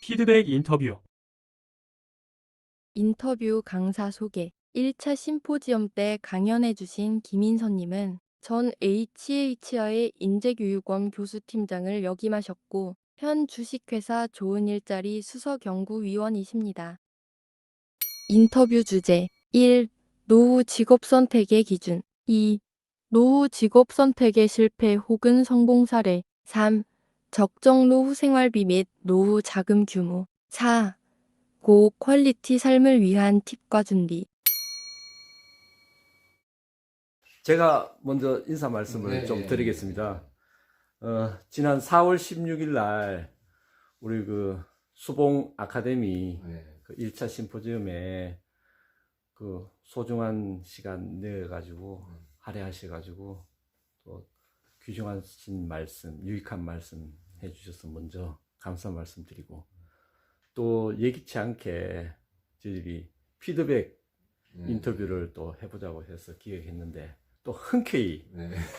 피드백 인터뷰. 인터뷰 강사 소개. 1차 심포지엄 때 강연해주신 김인선님은 전 HHI의 인재교육원 교수팀장을 역임하셨고 현 주식회사 좋은 일자리 수석연구위원이십니다. 인터뷰 주제 1. 노후 직업 선택의 기준 2. 노후 직업 선택의 실패 혹은 성공 사례 3. 적정 노후 생활비 및 노후 자금 규모 4. 고퀄리티 삶을 위한 팁과 준비. 제가 먼저 인사 말씀을 좀 드리겠습니다. 지난 4월 16일 날 우리 그 수봉 아카데미 그 1차 심포지엄에 그 소중한 시간 내가지고 할애하셔가지고 또 귀중하신 말씀, 유익한 말씀 해주셔서 먼저 감사 말씀드리고, 또 예기치 않게 저희들이 피드백 인터뷰를 또 해보자고 해서 기획했는데 또 흔쾌히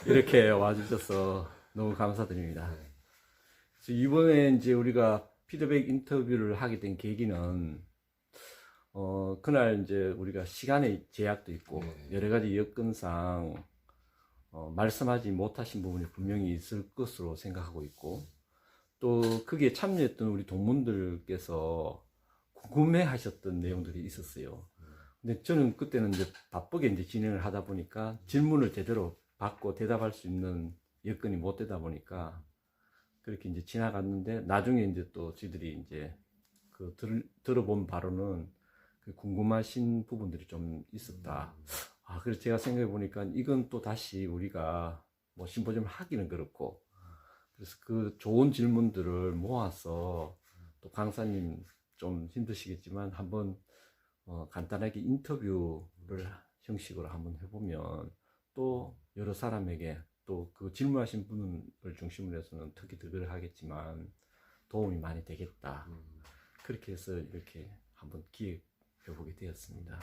이렇게 와주셔서 너무 감사드립니다. 그래서 이번에 이제 우리가 피드백 인터뷰를 하게 된 계기는 그날 이제 우리가 시간의 제약도 있고 여러 가지 여건상 말씀하지 못하신 부분이 분명히 있을 것으로 생각하고 있고, 또 거기에 참여했던 우리 동문들께서 궁금해 하셨던 내용들이 있었어요. 근데 저는 그때는 이제 바쁘게 이제 진행을 하다 보니까 질문을 제대로 받고 대답할 수 있는 여건이 못 되다 보니까 그렇게 이제 지나갔는데, 나중에 이제 또 저희들이 이제 그 들어본 바로는 그 궁금하신 부분들이 좀 있었다. 그래서 제가 생각해 보니까 이건 또 다시 우리가 뭐 심포지엄을 하기는 그렇고, 그래서 그 좋은 질문들을 모아서 또 강사님 좀 힘드시겠지만 한번 간단하게 인터뷰를 형식으로 한번 해보면 또 여러 사람에게, 또 그 질문하신 분을 중심으로 해서는 특히 더 하겠지만 도움이 많이 되겠다. 그렇게 해서 이렇게 한번 기획해보게 되었습니다.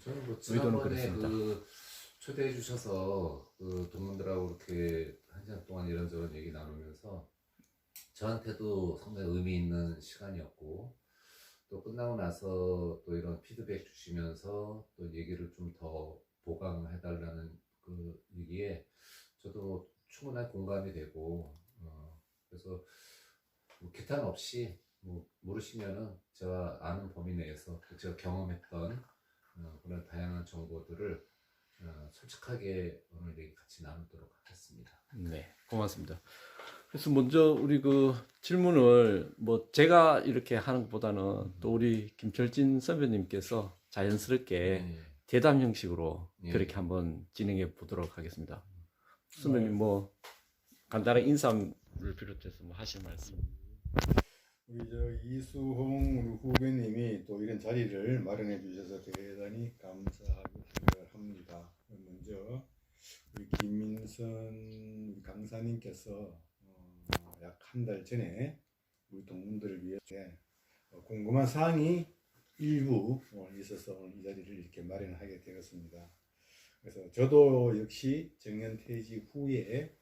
저는 뭐 의도는 지난번에 그렇습니다. 그 초대해 주셔서 그 동문들하고 이렇게 한 시간 동안 이런저런 얘기 나누면서 저한테도 상당히 의미 있는 시간이었고, 또 끝나고 나서 또 이런 피드백 주시면서 또 얘기를 좀 더 보강해 달라는 그 얘기에 저도 충분한 공감이 되고, 그래서 뭐 기탄 없이 뭐 모르시면은 제가 아는 범위 내에서 제가 경험했던 그런 다양한 정보들을 솔직하게 오늘 얘기 같이 나누도록 하겠습니다. 네, 고맙습니다. 그래서 먼저 우리 그 질문을 뭐 제가 이렇게 하는 것보다는 또 우리 김철진 선배님께서 자연스럽게 대담 형식으로 그렇게 한번 진행해 보도록 하겠습니다. 선배님 뭐 간단한 인사를 비롯해서 뭐 하실 말씀. 우리 저 이수홍 우리 후배님이 또 이런 자리를 마련해 주셔서 대단히 감사하고 생각을 합니다. 먼저 우리 김민선 강사님께서 약 한 달 전에 우리 동문들을 위해 궁금한 사항이 일부 있어서 이 자리를 이렇게 마련하게 되었습니다. 그래서 저도 역시 정년퇴직 후에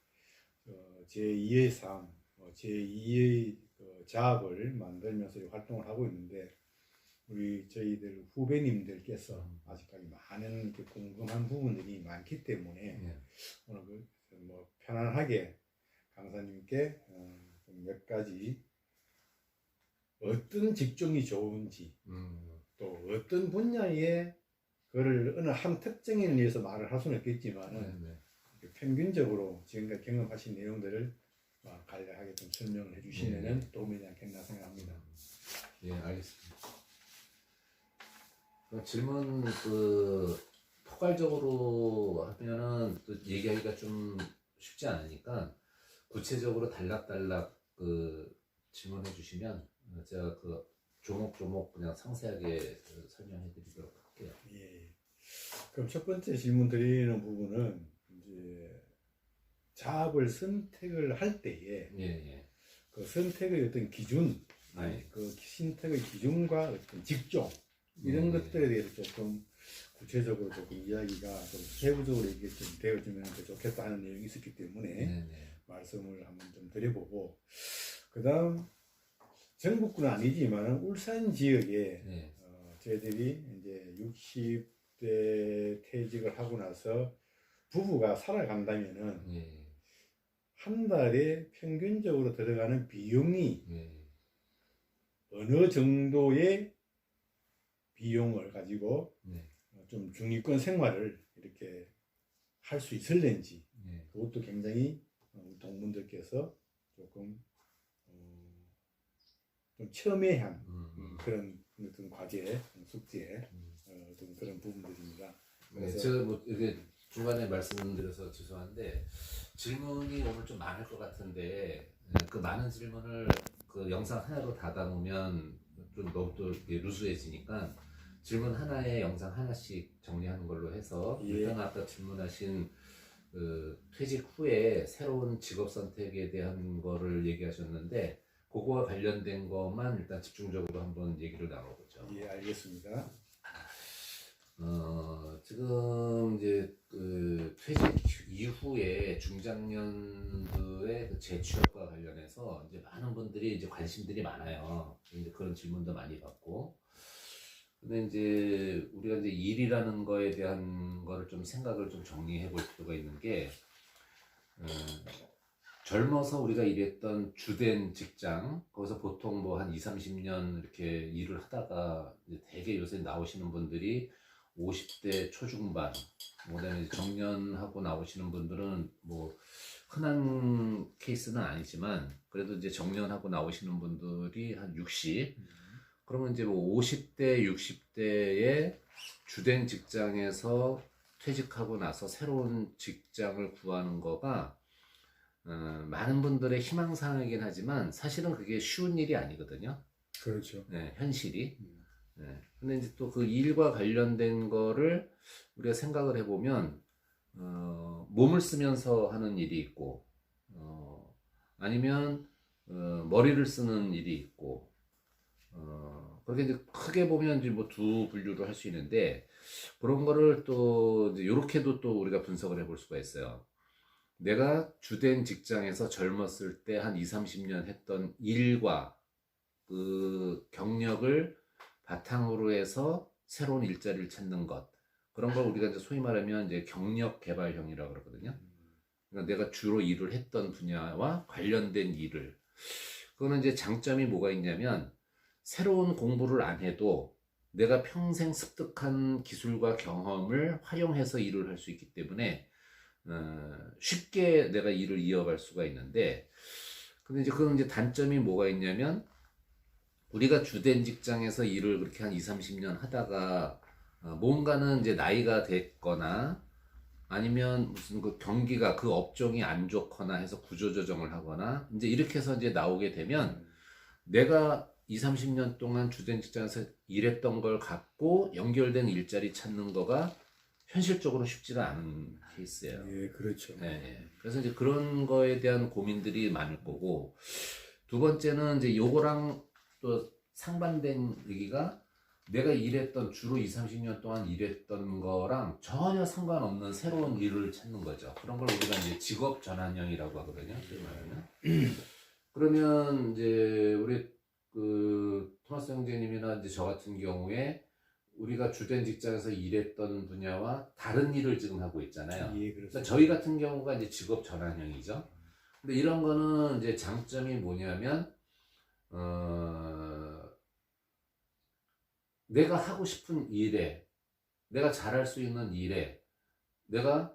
제2의 삶, 제2의 자업을 만들면서 활동을 하고 있는데, 우리 저희들 후배님들께서 아직까지 많은 궁금한 부분들이 많기 때문에 오늘 뭐 편안하게 강사님께 몇 가지 어떤 직종이 좋은지, 또 어떤 분야에 그를 어느 한 특정에 의해서 말을 할 수는 없겠지만 평균적으로 지금까지 경험하신 내용들을 간략하게 좀 설명을 해주시면 도움이 되지 않겠나 생각합니다. 예, 알겠습니다. 질문 포괄적으로 하면은 또 얘기하기가 좀 쉽지 않으니까 구체적으로 단락단락 질문해 주시면 제가 조목조목 그냥 상세하게 설명해 드리도록 할게요. 예. 그럼 첫 번째 질문 드리는 부분은 이제 자업을 선택을 할 때에 그 선택의 어떤 기준, 그 선택의 기준과 어떤 직종 이런 것들에 대해서 조금 구체적으로 조금 이야기가 좀 세부적으로 이게 좀 되어주면 더 좋겠다는 내용이 있었기 때문에 말씀을 한번 좀 드려보고, 그다음 전북구는 아니지만 울산 지역에 네. 저희들이 이제 60대 퇴직을 하고 나서 부부가 살아간다면은 네. 한 달에 평균적으로 들어가는 비용이 네. 어느 정도의 비용을 가지고 네. 좀 중위권 생활을 이렇게 할 수 있을는지 네. 그것도 굉장히 우리 동문들께서 조금 좀 첨예한 그런 어떤 과제, 숙제 어떤 그런 부분들입니다. 네, 제가 뭐 이렇게 중간에 말씀드려서 죄송한데 질문이 오늘 좀 많을 것 같은데 그 많은 질문을 그 영상 하나로 다 담으면 좀 너무 또 루즈해지니까 질문 하나에 영상 하나씩 정리하는 걸로 해서 예. 일단 아까 질문하신 그 퇴직 후에 새로운 직업 선택에 대한 거를 얘기하셨는데 그거와 관련된 것만 일단 집중적으로 한번 얘기를 나눠보죠. 예, 알겠습니다. 지금 이제 그 퇴직 이후에 중장년도의 그 재취업과 관련해서 이제 많은 분들이 이제 관심들이 많아요. 이제 그런 질문도 많이 받고. 근데 이제 우리가 이제 일이라는 거에 대한 거를 좀 생각을 좀 정리해 볼 필요가 있는 게, 젊어서 우리가 일했던 주된 직장, 거기서 보통 뭐 한 20, 30년 이렇게 일을 하다가 이제 되게 요새 나오시는 분들이 50대 초중반, 그다음에 정년하고 나오시는 분들은 뭐 흔한 케이스는 아니지만 그래도 이제 정년하고 나오시는 분들이 한 60, 그러면 이제 뭐 50대, 60대의 주된 직장에서 퇴직하고 나서 새로운 직장을 구하는 거가 많은 분들의 희망사항이긴 하지만 사실은 그게 쉬운 일이 아니거든요. 그렇죠. 네, 현실이. 네. 근데 이제 또 그 일과 관련된 거를 우리가 생각을 해보면, 몸을 쓰면서 하는 일이 있고, 아니면, 머리를 쓰는 일이 있고, 그렇게 이제 크게 보면 이제 뭐 두 분류로 할 수 있는데, 그런 거를 또 이제 요렇게도 또 우리가 분석을 해볼 수가 있어요. 내가 주된 직장에서 젊었을 때 한 20, 30년 했던 일과 그 경력을 바탕으로 해서 새로운 일자리를 찾는 것. 그런 걸 우리가 이제 소위 말하면 이제 경력 개발형이라고 그러거든요. 그러니까 내가 주로 일을 했던 분야와 관련된 일을. 그거는 이제 장점이 뭐가 있냐면 새로운 공부를 안 해도 내가 평생 습득한 기술과 경험을 활용해서 일을 할 수 있기 때문에 쉽게 내가 일을 이어갈 수가 있는데, 근데 이제 그건 이제 단점이 뭐가 있냐면 우리가 주된 직장에서 일을 그렇게 한 20, 30년 하다가 뭔가는 이제 나이가 됐거나 아니면 무슨 그 경기가 그 업종이 안 좋거나 해서 구조조정을 하거나 이제 이렇게 해서 이제 나오게 되면 내가 20, 30년 동안 주된 직장에서 일했던 걸 갖고 연결된 일자리 찾는 거가 현실적으로 쉽지가 않은 케이스예요. 예, 그렇죠. 네. 그래서 이제 그런 거에 대한 고민들이 많을 거고, 두 번째는 이제 요거랑 또 상반된 얘기가 내가 일했던 주로 20, 30년 동안 일했던 거랑 전혀 상관없는 새로운 일을 찾는 거죠. 그런 걸 우리가 이제 직업 전환형이라고 하거든요. 그러면 이제 우리 그 토마스 형제님이나 이제 저 같은 경우에 우리가 주된 직장에서 일했던 분야와 다른 일을 지금 하고 있잖아요. 예, 그러니까 저희 같은 경우가 이제 직업 전환형이죠. 근데 이런 거는 이제 장점이 뭐냐면, 내가 하고 싶은 일에, 내가 잘할 수 있는 일에, 내가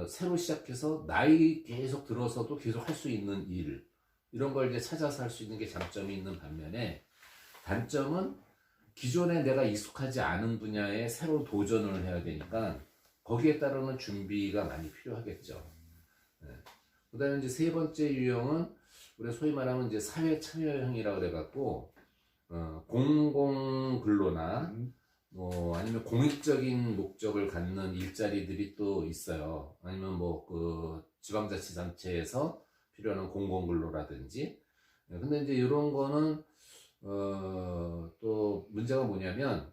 새로 시작해서 나이 계속 들어서도 계속 할 수 있는 일, 이런 걸 이제 찾아서 할 수 있는 게 장점이 있는 반면에, 단점은 기존에 내가 익숙하지 않은 분야에 새로 도전을 해야 되니까 거기에 따르는 준비가 많이 필요하겠죠. 네. 그 다음에 이제 세 번째 유형은 우리가 소위 말하면 이제 사회 참여형이라고 그래갖고, 공공근로나 뭐 아니면 공익적인 목적을 갖는 일자리들이 또 있어요. 아니면 뭐 그 지방자치단체에서 필요한 공공근로라든지. 근데 이제 이런 거는 또 문제가 뭐냐면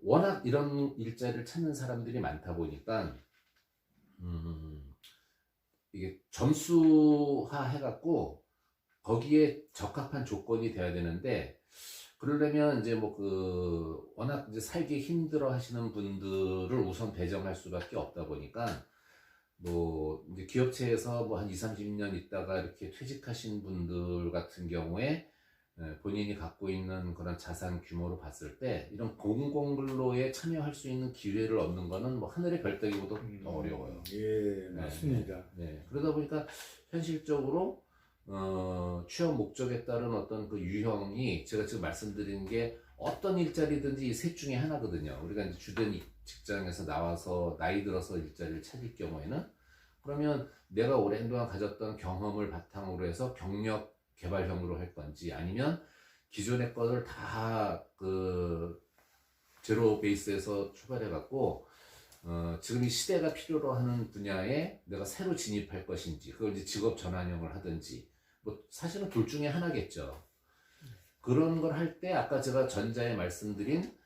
워낙 이런 일자리를 찾는 사람들이 많다 보니까 이게 점수화 해갖고 거기에 적합한 조건이 돼야 되는데, 그러려면 이제 뭐 워낙 이제 살기 힘들어 하시는 분들을 우선 배정할 수밖에 없다 보니까, 뭐 이제 기업체에서 뭐 한 20-30년 있다가 이렇게 퇴직하신 분들 같은 경우에 본인이 갖고 있는 그런 자산 규모로 봤을 때 이런 공공근로에 참여할 수 있는 기회를 얻는 거는 뭐 하늘의 별따기보다 더 어려워요. 예, 맞습니다. 네. 그러다 보니까 현실적으로 취업 목적에 따른 어떤 그 유형이 제가 지금 말씀드린 게 어떤 일자리든지 이 셋 중에 하나거든요. 우리가 이제 주된 직장에서 나와서 나이 들어서 일자리를 찾을 경우에는, 그러면 내가 오랜 동안 가졌던 경험을 바탕으로 해서 경력 개발형으로 할 건지, 아니면 기존의 것을 다 제로 베이스에서 출발해 갖고 지금 이 시대가 필요로 하는 분야에 내가 새로 진입할 것인지, 그걸 이제 직업 전환형을 하든지, 뭐 사실은 둘 중에 하나겠죠. 그런 걸 할 때 아까 제가 전자에 말씀드린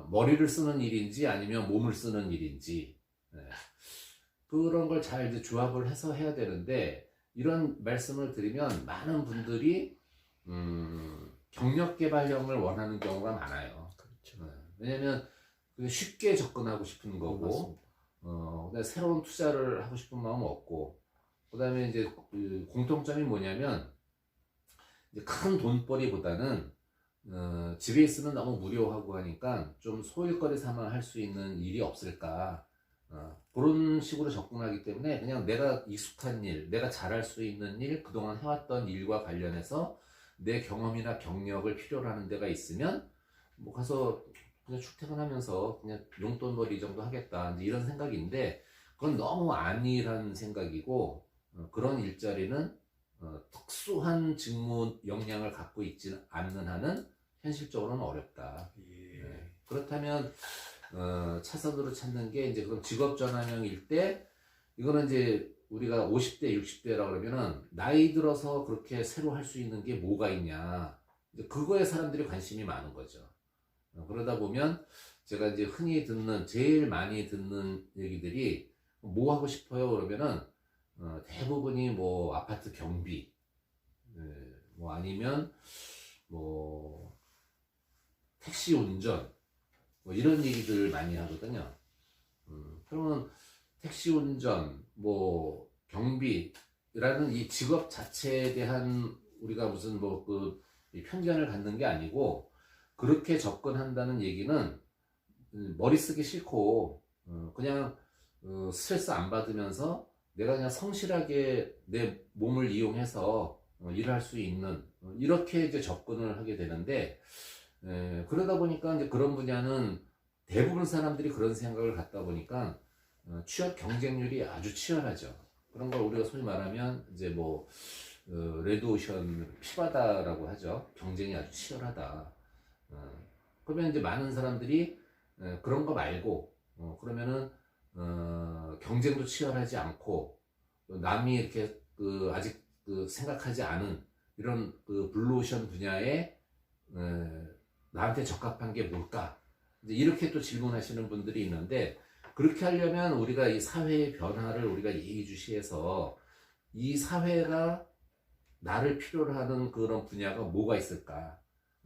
머리를 쓰는 일인지 아니면 몸을 쓰는 일인지, 그런 걸 잘 이제 조합을 해서 해야 되는데, 이런 말씀을 드리면 많은 분들이 경력 개발형을 원하는 경우가 많아요. 그렇죠. 왜냐면 쉽게 접근하고 싶은 거고, 그다음에 새로운 투자를 하고 싶은 마음은 없고, 그다음에 이제 공통점이 뭐냐면, 이제 큰 돈벌이보다는 집에 있으면 너무 무료하고 하니까 좀 소일거리 삼아 할 수 있는 일이 없을까, 그런 식으로 접근하기 때문에 그냥 내가 익숙한 일, 내가 잘할 수 있는 일, 그동안 해왔던 일과 관련해서 내 경험이나 경력을 필요로 하는 데가 있으면 뭐 가서 그냥 출퇴근하면서 그냥 용돈벌이 정도 하겠다, 이제 이런 생각인데, 그건 너무 안일한 생각이고, 그런 일자리는 특수한 직무 역량을 갖고 있지 않는 한은 현실적으로는 어렵다. 예. 그렇다면 차선으로 찾는 게 이제 그럼 직업 전환형일 때, 이거는 이제 우리가 50대, 60대라 그러면은 나이 들어서 그렇게 새로 할 수 있는 게 뭐가 있냐, 이제 그거에 사람들이 관심이 많은 거죠. 그러다 보면 제가 이제 흔히 듣는, 제일 많이 듣는 얘기들이 뭐 하고 싶어요 그러면은 대부분이 뭐 아파트 경비, 뭐 아니면 뭐 택시 운전, 뭐 이런 얘기들 많이 하거든요. 그러면 택시 운전, 뭐 경비라는 이 직업 자체에 대한 우리가 무슨 뭐 편견을 갖는 게 아니고, 그렇게 접근한다는 얘기는 머리 쓰기 싫고 그냥 스트레스 안 받으면서 내가 그냥 성실하게 내 몸을 이용해서 일을 할 수 있는, 이렇게 이제 접근을 하게 되는데, 그러다 보니까 이제 그런 분야는 대부분 사람들이 그런 생각을 갖다 보니까 취업 경쟁률이 아주 치열하죠. 그런 걸 우리가 소위 말하면 이제 뭐 레드오션, 피바다라고 하죠. 경쟁이 아주 치열하다. 그러면 이제 많은 사람들이 그런 거 말고, 그러면은 경쟁도 치열하지 않고 남이 이렇게 아직 생각하지 않은 이런 블루오션 분야에 나한테 적합한 게 뭘까? 이제 이렇게 또 질문하시는 분들이 있는데, 그렇게 하려면 우리가 이 사회의 변화를 우리가 예의주시해서 이 사회가 나를 필요로 하는 그런 분야가 뭐가 있을까?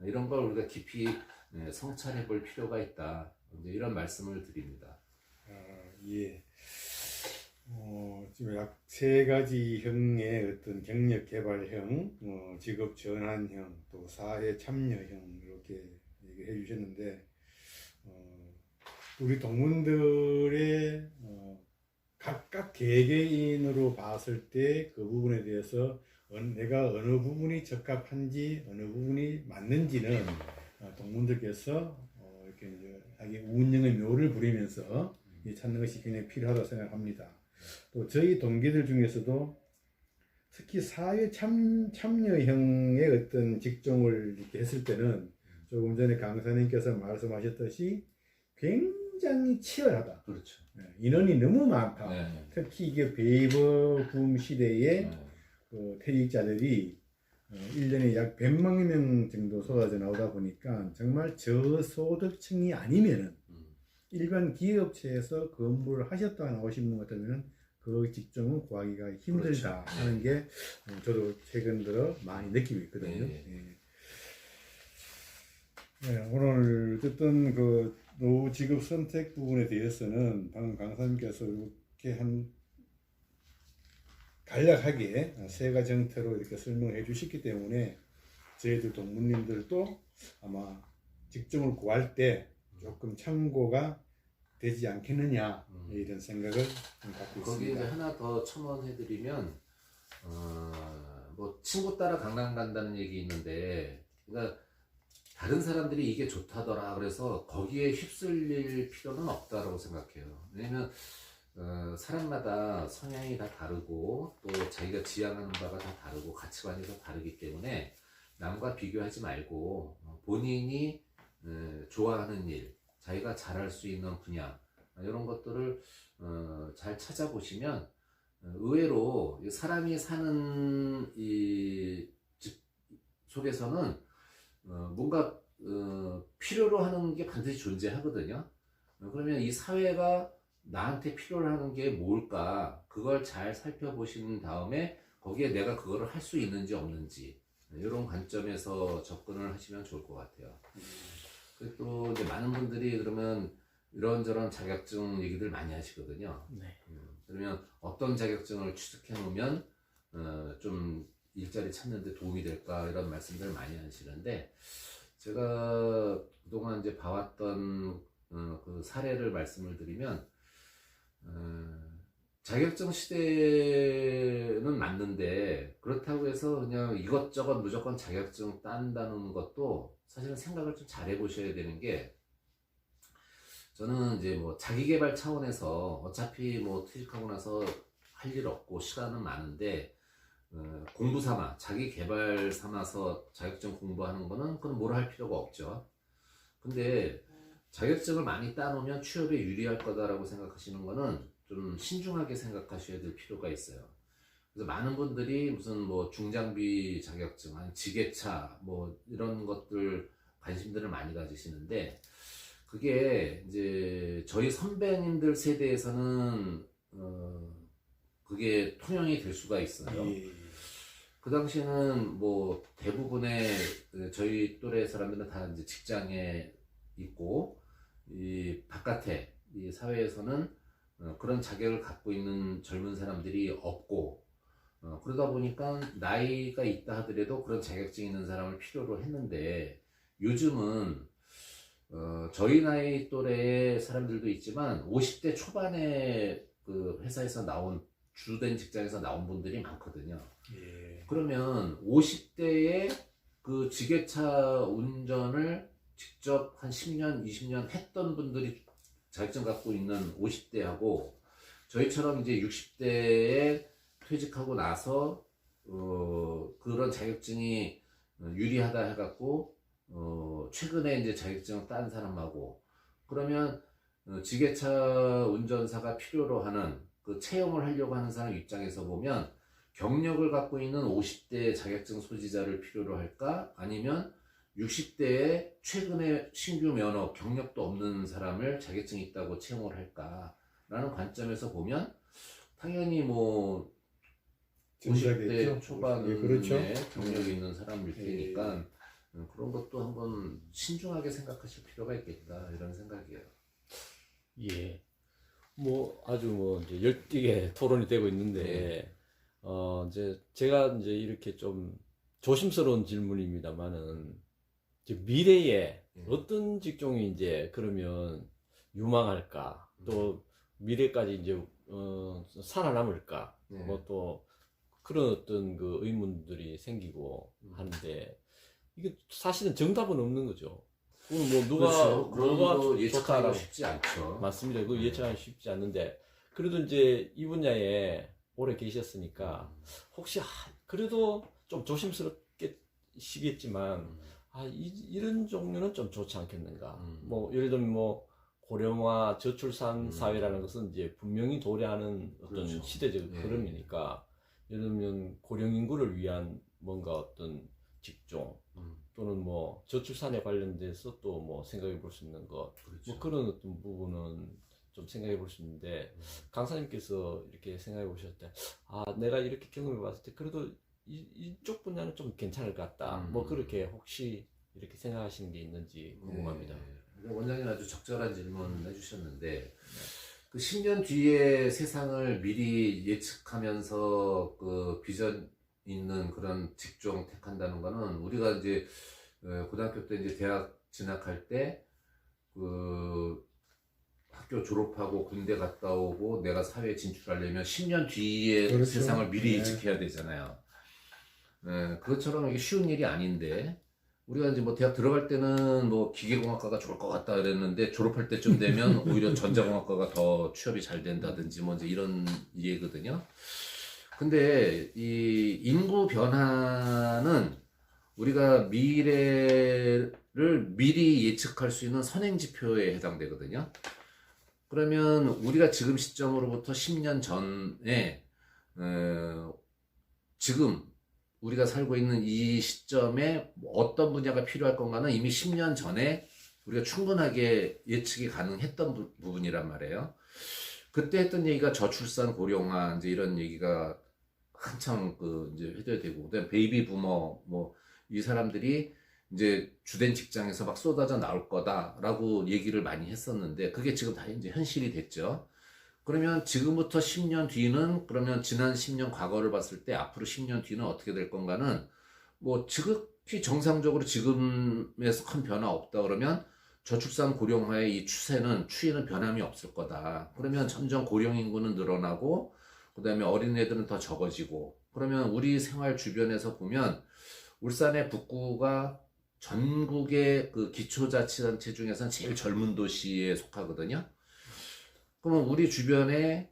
이런 걸 우리가 깊이 성찰해 볼 필요가 있다. 이제 이런 말씀을 드립니다. 예. 지금 약 3가지 형의 어떤 경력 개발형, 직업 전환형, 또 사회 참여형, 이렇게 얘기해 주셨는데, 우리 동문들의 각각 개개인으로 봤을 때 그 부분에 대해서 내가 어느 부분이 적합한지, 어느 부분이 맞는지는 동문들께서 이렇게 이제 자기 운영의 묘를 부리면서 찾는 것이 굉장히 필요하다고 생각합니다. 또 저희 동기들 중에서도 특히 사회 참여형의 어떤 직종을 이렇게 했을 때는 조금 전에 강사님께서 말씀하셨듯이 굉장히 치열하다. 그렇죠. 인원이 너무 많다. 네. 특히 이게 베이버 붐 시대에 퇴직자들이 1년에 약 100만 명 정도 쏟아져 나오다 보니까 정말 저소득층이 아니면은 일반 기업체에서 근무를 하셨다가 나오신 분 같으면 그 직종은 구하기가 힘들다 그렇죠. 하는 게 저도 최근 들어 많이 느끼고 있거든요. 네. 예. 네, 오늘 어쨌든 그 노후 직업 선택 부분에 대해서는 방금 강사님께서 이렇게 한 간략하게 세 가지 형태로 이렇게 설명해 주셨기 때문에 저희들 동무님들도 아마 직종을 구할 때 조금 참고가 되지 않겠느냐 이런 생각을 좀 갖고 거기에 이제 있습니다. 하나 더 첨언해드리면 뭐 친구 따라 강남 간다는 얘기 있는데, 그러니까 다른 사람들이 이게 좋다더라 그래서 거기에 휩쓸릴 필요는 없다라고 생각해요. 왜냐면 사람마다 성향이 다 다르고 또 자기가 지향하는 바가 다 다르고 가치관이 다 다르기 때문에 남과 비교하지 말고 본인이 좋아하는 일, 자기가 잘할 수 있는 분야, 이런 것들을 잘 찾아보시면 의외로 사람이 사는 이 집 속에서는 뭔가 필요로 하는 게 반드시 존재하거든요. 그러면 이 사회가 나한테 필요로 하는 게 뭘까, 그걸 잘 살펴보신 다음에 거기에 내가 그거를 할 수 있는지 없는지, 이런 관점에서 접근을 하시면 좋을 것 같아요. 그리고 또 이제 많은 분들이 그러면 이런저런 자격증 얘기들 많이 하시거든요. 네. 그러면 어떤 자격증을 취득해 놓으면 좀 일자리 찾는 데 도움이 될까, 이런 말씀들 많이 하시는데, 제가 그동안 이제 봐왔던 그 사례를 말씀을 드리면, 자격증 시대는 맞는데 그렇다고 해서 그냥 이것저것 무조건 자격증 딴다는 것도 사실은 생각을 좀 잘 해보셔야 되는 게, 저는 이제 뭐 자기계발 차원에서 어차피 뭐 퇴직하고 나서 할 일 없고 시간은 많은데 공부 삼아, 자기 개발 삼아서 자격증 공부하는 거는 그건 뭘 할 필요가 없죠. 근데 자격증을 많이 따놓으면 취업에 유리할 거다라고 생각하시는 거는 좀 신중하게 생각하셔야 될 필요가 있어요. 그래서 많은 분들이 무슨 뭐 중장비 자격증, 아니 지게차 뭐 이런 것들 관심들을 많이 가지시는데, 그게 이제 저희 선배님들 세대에서는 그게 통용이 될 수가 있어요. 예. 그 당시에는 뭐 대부분의 저희 또래 사람들은 다 이제 직장에 있고, 이 바깥에 이 사회에서는 그런 자격을 갖고 있는 젊은 사람들이 없고, 그러다 보니까 나이가 있다 하더라도 그런 자격증 있는 사람을 필요로 했는데, 요즘은 저희 나이 또래의 사람들도 있지만 50대 초반에 그 회사에서 나온, 주된 직장에서 나온 분들이 많거든요. 예. 그러면 50대에 그 지게차 운전을 직접 한 10년, 20년 했던 분들이 자격증 갖고 있는 50대하고, 저희처럼 이제 60대에 퇴직하고 나서 그런 자격증이 유리하다 해갖고 최근에 이제 자격증을 딴 사람하고, 그러면 지게차 운전사가 필요로 하는 그 채용을 하려고 하는 사람 입장에서 보면 경력을 갖고 있는 50대 자격증 소지자를 필요로 할까, 아니면 60대에 최근에 신규 면허 경력도 없는 사람을 자격증이 있다고 채용을 할까라는 관점에서 보면 당연히 뭐 50대 초반에 예, 그렇죠. 경력이 있는 사람일 예. 테니까 그런 것도 한번 신중하게 생각하실 필요가 있겠다, 이런 생각이에요. 예. 뭐 아주 뭐 이제 열띠게 토론이 되고 있는데, 이제 제가 이제 이렇게 좀 조심스러운 질문입니다만은, 이제 미래에 어떤 직종이 이제 그러면 유망할까, 또 미래까지 이제 살아남을까, 뭐 또 그런 어떤 그 의문들이 생기고 하는데, 이게 사실은 정답은 없는 거죠. 그건 뭐 누가 그런 뭐가 거 예측하기가 좋다라고. 쉽지 않죠. 맞습니다. 그 예측하기 쉽지 않는데, 그래도 이제 이 분야에 오래 계셨으니까 혹시 그래도 좀 조심스럽겠지만 이런 종류는 좀 좋지 않겠는가. 뭐 예를 들면 뭐 고령화 저출산 사회라는 것은 이제 분명히 도래하는 어떤 그렇죠. 시대적 네. 흐름이니까, 예를 들면 고령 인구를 위한 뭔가 어떤 직종, 또는 뭐 저출산에 관련돼서 또 뭐 생각해 볼 수 있는 것, 그렇죠. 뭐 그런 어떤 부분은 좀 생각해 볼 수 있는데, 강사님께서 이렇게 생각해 보셨을 때, 아, 내가 이렇게 경험해 봤을 때, 그래도 이쪽 분야는 좀 괜찮을 것 같다. 뭐, 그렇게 혹시 이렇게 생각하시는 게 있는지 궁금합니다. 원장님 아주 적절한 질문 해주셨는데, 그 10년 뒤의 세상을 미리 예측하면서 그 비전 있는 그런 직종 택한다는 거는 우리가 이제 고등학교 때 이제 대학 진학할 때 그 학교 졸업하고 군대 갔다 오고 내가 사회에 진출하려면 10년 뒤의 그렇죠. 세상을 미리 네. 예측해야 되잖아요. 그것처럼 이게 쉬운 일이 아닌데 우리가 이제 뭐 대학 들어갈 때는 뭐 기계공학과가 좋을 것 같다 그랬는데 졸업할 때쯤 되면 오히려 전자공학과가 더 취업이 잘 된다든지 뭐 이제 이런 얘기거든요. 근데 이 인구 변화는 우리가 미래를 미리 예측할 수 있는 선행 지표에 해당되거든요. 그러면 우리가 지금 시점으로부터 10년 전에 지금 우리가 살고 있는 이 시점에 어떤 분야가 필요할 건가는 이미 10년 전에 우리가 충분하게 예측이 가능했던 부분이란 말이에요. 그때 했던 얘기가 저출산 고령화 이제 이런 얘기가 한참 그 이제 해줘야 되고, 그다음에 베이비 부머 뭐 이 사람들이 이제 주된 직장에서 막 쏟아져 나올 거다라고 얘기를 많이 했었는데 그게 지금 다 이제 현실이 됐죠. 그러면 지금부터 10년 뒤는 그러면 지난 10년 과거를 봤을 때 앞으로 10년 뒤는 어떻게 될 건가는 뭐 지극히 정상적으로 지금에서 큰 변화 없다 그러면 저출산 고령화의 이 추이는 변함이 없을 거다. 그러면 점점 고령 인구는 늘어나고 그다음에 어린애들은 더 적어지고 그러면 우리 생활 주변에서 보면 울산의 북구가 전국의 그 기초자치단체 중에서는 제일 젊은 도시에 속하거든요. 그러면 우리 주변에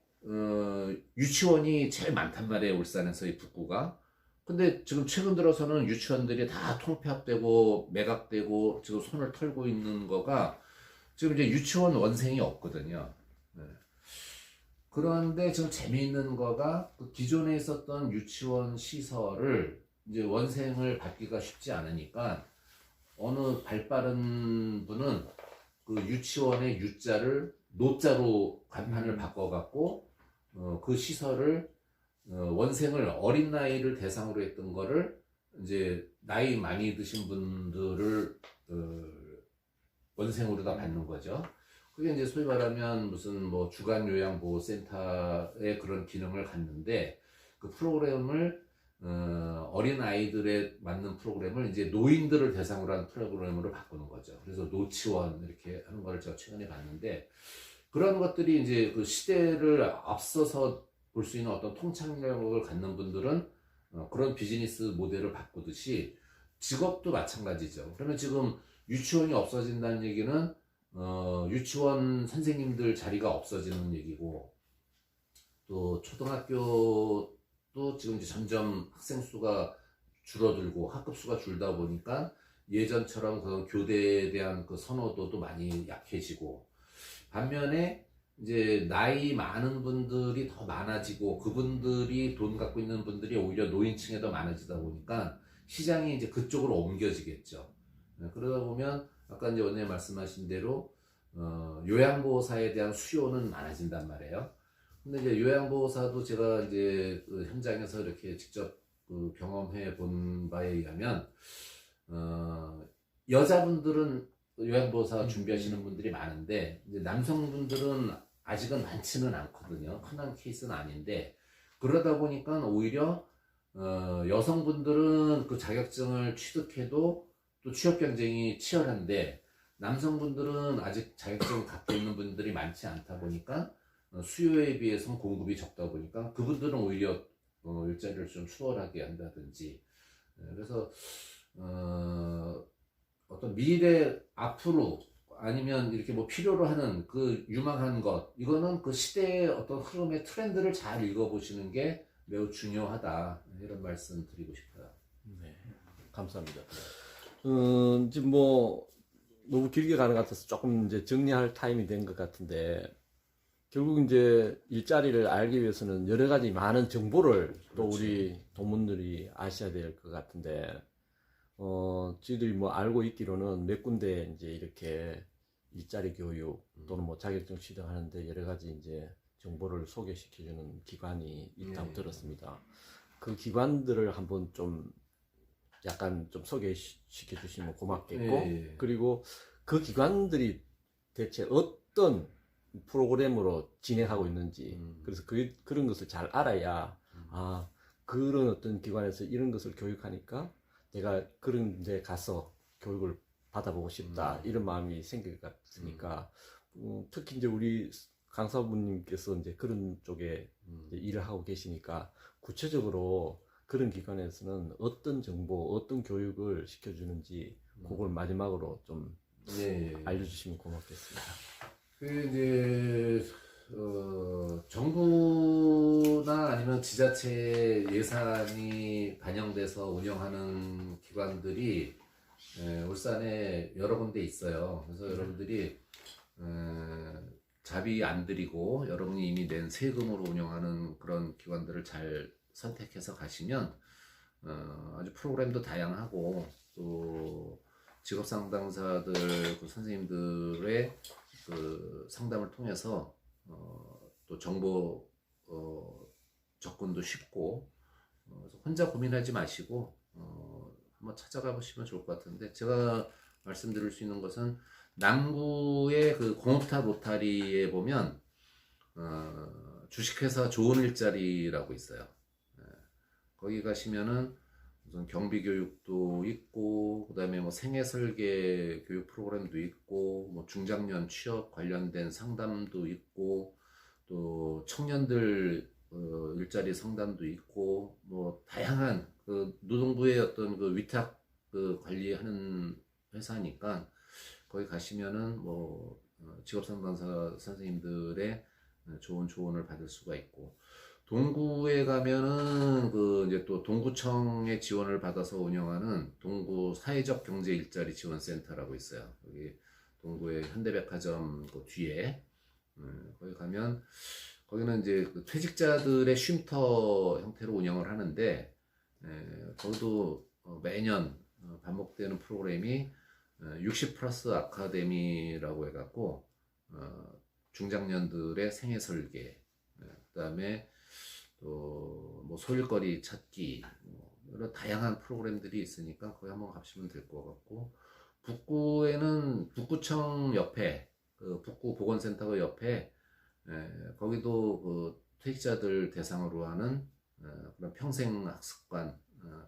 유치원이 제일 많단 말이에요. 울산에서 이 북구가. 근데 지금 최근 들어서는 유치원들이 다 통폐합되고 매각되고 지금 손을 털고 있는 거가 지금 이제 유치원 원생이 없거든요. 네. 그런데 지금 재미있는 거가 그 기존에 있었던 유치원 시설을 이제 원생을 받기가 쉽지 않으니까 어느 발빠른 분은 그 유치원의 유자를 노자로 간판을 바꿔갖고 그 시설을 원생을 어린 나이를 대상으로 했던 거를 이제 나이 많이 드신 분들을 원생으로 다 받는 거죠. 그게 이제 소위 말하면 무슨 뭐 주간 요양보호센터의 그런 기능을 갖는데 그 프로그램을 어린 아이들에 맞는 프로그램을 이제 노인들을 대상으로 한 프로그램으로 바꾸는 거죠. 그래서 노치원 이렇게 하는 거를 제가 최근에 봤는데 그런 것들이 이제 그 시대를 앞서서 볼 수 있는 어떤 통찰력을 갖는 분들은 그런 비즈니스 모델을 바꾸듯이 직업도 마찬가지죠. 그러면 지금 유치원이 없어진다는 얘기는 유치원 선생님들 자리가 없어지는 얘기고 또 초등학교 또 지금 이제 점점 학생 수가 줄어들고 학급 수가 줄다 보니까 예전처럼 그 교대에 대한 그 선호도도 많이 약해지고 반면에 이제 나이 많은 분들이 더 많아지고 그분들이 돈 갖고 있는 분들이 오히려 노인층에 더 많아지다 보니까 시장이 이제 그쪽으로 옮겨지겠죠. 그러다 보면 아까 이제 원장님 말씀하신 대로 요양보호사에 대한 수요는 많아진단 말이에요. 근데 이제 요양보호사도 제가 이제 그 현장에서 이렇게 직접 그 경험해 본 바에 의하면, 여자분들은 요양보호사 준비하시는 분들이 많은데, 이제 남성분들은 아직은 많지는 않거든요. 흔한 케이스는 아닌데, 그러다 보니까 오히려, 여성분들은 그 자격증을 취득해도 또 취업 경쟁이 치열한데, 남성분들은 아직 자격증을 갖고 있는 분들이 많지 않다 보니까, 수요에 비해서 공급이 적다 보니까 그분들은 오히려 일자리를 좀 수월하게 한다든지 그래서 어떤 미래 앞으로 아니면 이렇게 뭐 필요로 하는 그 유망한 것 이거는 그 시대의 어떤 흐름의 트렌드를 잘 읽어보시는 게 매우 중요하다 이런 말씀 드리고 싶어요. 네, 감사합니다. 지금 뭐 너무 길게 가는 것 같아서 조금 이제 정리할 타임이 된 것 같은데 결국 이제 일자리를 알기 위해서는 여러 가지 많은 정보를 또 우리 동문들이 아셔야 될 것 같은데, 저희들이 뭐 알고 있기로는 몇 군데 이제 이렇게 일자리 교육 또는 뭐 자격증 취득하는데 여러 가지 이제 정보를 소개시켜주는 기관이 있다고 들었습니다. 그 기관들을 한번 좀 약간 좀 소개시켜 주시면 고맙겠고, 그리고 그 기관들이 대체 어떤 프로그램으로 진행하고 있는지, 그래서 그런 것을 잘 알아야, 아, 그런 어떤 기관에서 이런 것을 교육하니까 내가 그런 데 가서 교육을 받아보고 싶다, 이런 마음이 생길 것 같으니까, 특히 이제 우리 강사분님께서 이제 그런 쪽에 이제 일을 하고 계시니까 구체적으로 그런 기관에서는 어떤 정보, 어떤 교육을 시켜주는지 그걸 마지막으로 좀 알려주시면 고맙겠습니다. 이제 정부나 아니면 지자체 예산이 반영돼서 운영하는 기관들이 울산에 여러 군데 있어요. 그래서 여러분들이 자비 안 들이고 여러분이 이미 낸 세금으로 운영하는 그런 기관들을 잘 선택해서 가시면 아주 프로그램도 다양하고 또 직업 상담사들 그 선생님들의 그 상담을 통해서 또 정보 접근도 쉽고 혼자 고민하지 마시고 한번 찾아가 보시면 좋을 것 같은데, 제가 말씀드릴 수 있는 것은 남구의 그 공업탑 로타리에 보면 주식회사 좋은 일자리라고 있어요. 거기 가시면은 무슨 경비 교육도 있고, 그 다음에 뭐 생애 설계 교육 프로그램도 있고, 뭐 중장년 취업 관련된 상담도 있고, 또 청년들 일자리 상담도 있고, 뭐 다양한 그 노동부의 어떤 그 위탁 그 관리하는 회사니까 거기 가시면은 뭐 직업 상담사 선생님들의 좋은 조언을 받을 수가 있고, 동구에 가면은 그 이제 또 동구청의 지원을 받아서 운영하는 동구 사회적 경제 일자리 지원 센터라고 있어요. 여기 동구의 현대백화점 그 뒤에 거기 가면 거기는 이제 그 퇴직자들의 쉼터 형태로 운영을 하는데, 거기도 매년 반복되는 프로그램이 60 플러스 아카데미라고 해갖고 중장년들의 생애 설계, 그 다음에 또 뭐 소일거리 찾기, 뭐 이런 다양한 프로그램들이 있으니까 거기 한번 가시면 될 것 같고, 북구에는 북구청 옆에 그 북구 보건센터 옆에 거기도 그 퇴직자들 대상으로 하는 그런 평생 학습관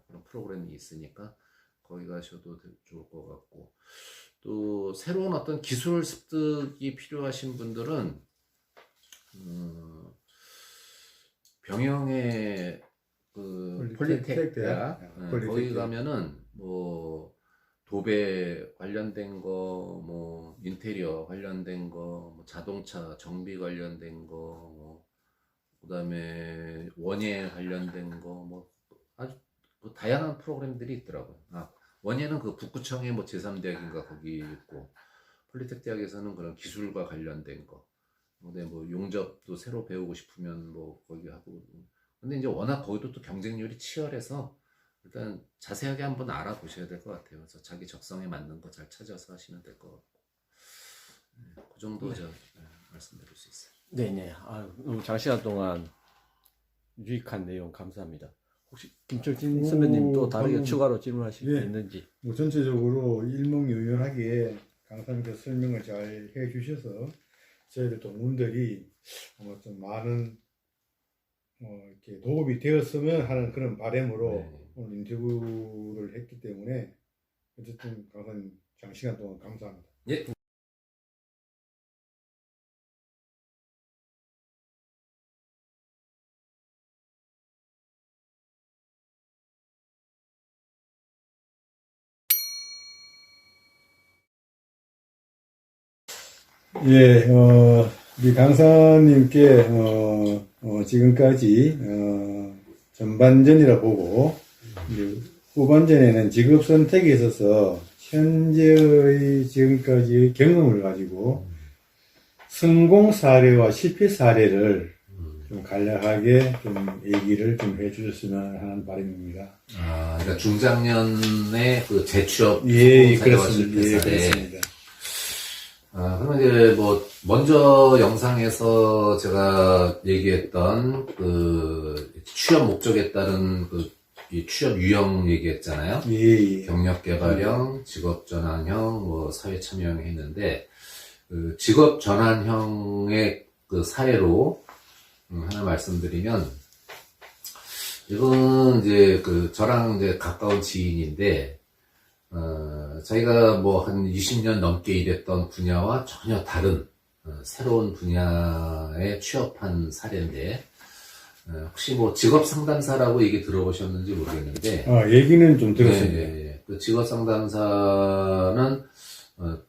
그런 프로그램이 있으니까 거기 가셔도 좋을 것 같고, 또 새로운 어떤 기술 습득이 필요하신 분들은 병영의 그 폴리텍 대학 거기 가면은 뭐 도배 관련된 거, 뭐 인테리어 관련된 거, 뭐 자동차 정비 관련된 거, 뭐 그다음에 원예 관련된 거, 뭐 아주 뭐 다양한 프로그램들이 있더라고요. 원예는 그 북구청의 뭐 제3대학인가 거기 있고, 폴리텍 대학에서는 그런 기술과 관련된 거, 근데 뭐 용접도 새로 배우고 싶으면 뭐 거기 하고, 근데 이제 워낙 거기도 또 경쟁률이 치열해서 일단 자세하게 한번 알아보셔야 될 것 같아요. 그래서 자기 적성에 맞는 거 잘 찾아서 하시면 될 것 같고, 그 정도 저 말씀드릴 수 있어요. 네네. 너무 장시간 동안 유익한 내용 감사합니다. 혹시 김철진 선배님 또 다르게 추가로 질문하실 게 있는지? 뭐 전체적으로 일목요연하게 강사님께서 설명을 잘 해주셔서 저희들 동문들이 아마 좀 많은 이렇게 도움이 되었으면 하는 그런 바람으로 오늘 인터뷰를 했기 때문에 어쨌든 강사님 장시간 동안 감사합니다. 예. 예, 우리 강사님께 지금까지 전반전이라 보고 이제 후반전에는 직업 선택에 있어서 현재의 지금까지의 경험을 가지고 성공 사례와 실패 사례를 좀 간략하게 좀 얘기를 좀 해주셨으면 하는 바람입니다. 그러니까 중장년의 그 재취업 예, 사례와 그렇습니다. 실패 사례. 그렇습니다. 그러면 이제 뭐 먼저 영상에서 제가 얘기했던 그 취업 목적에 따른 이 취업 유형 얘기했잖아요. 예. 경력 개발형, 직업 전환형, 뭐 사회 참여형 했는데 그 직업 전환형의 그 사례로 하나 말씀드리면, 이분은 이제 그 저랑 이제 가까운 지인인데, 자기가 뭐 한 20년 넘게 일했던 분야와 전혀 다른 새로운 분야에 취업한 사례인데, 혹시 뭐 직업 상담사라고 얘기 들어보셨는지 모르겠는데, 얘기는 좀 들었습니다. 그 직업 상담사는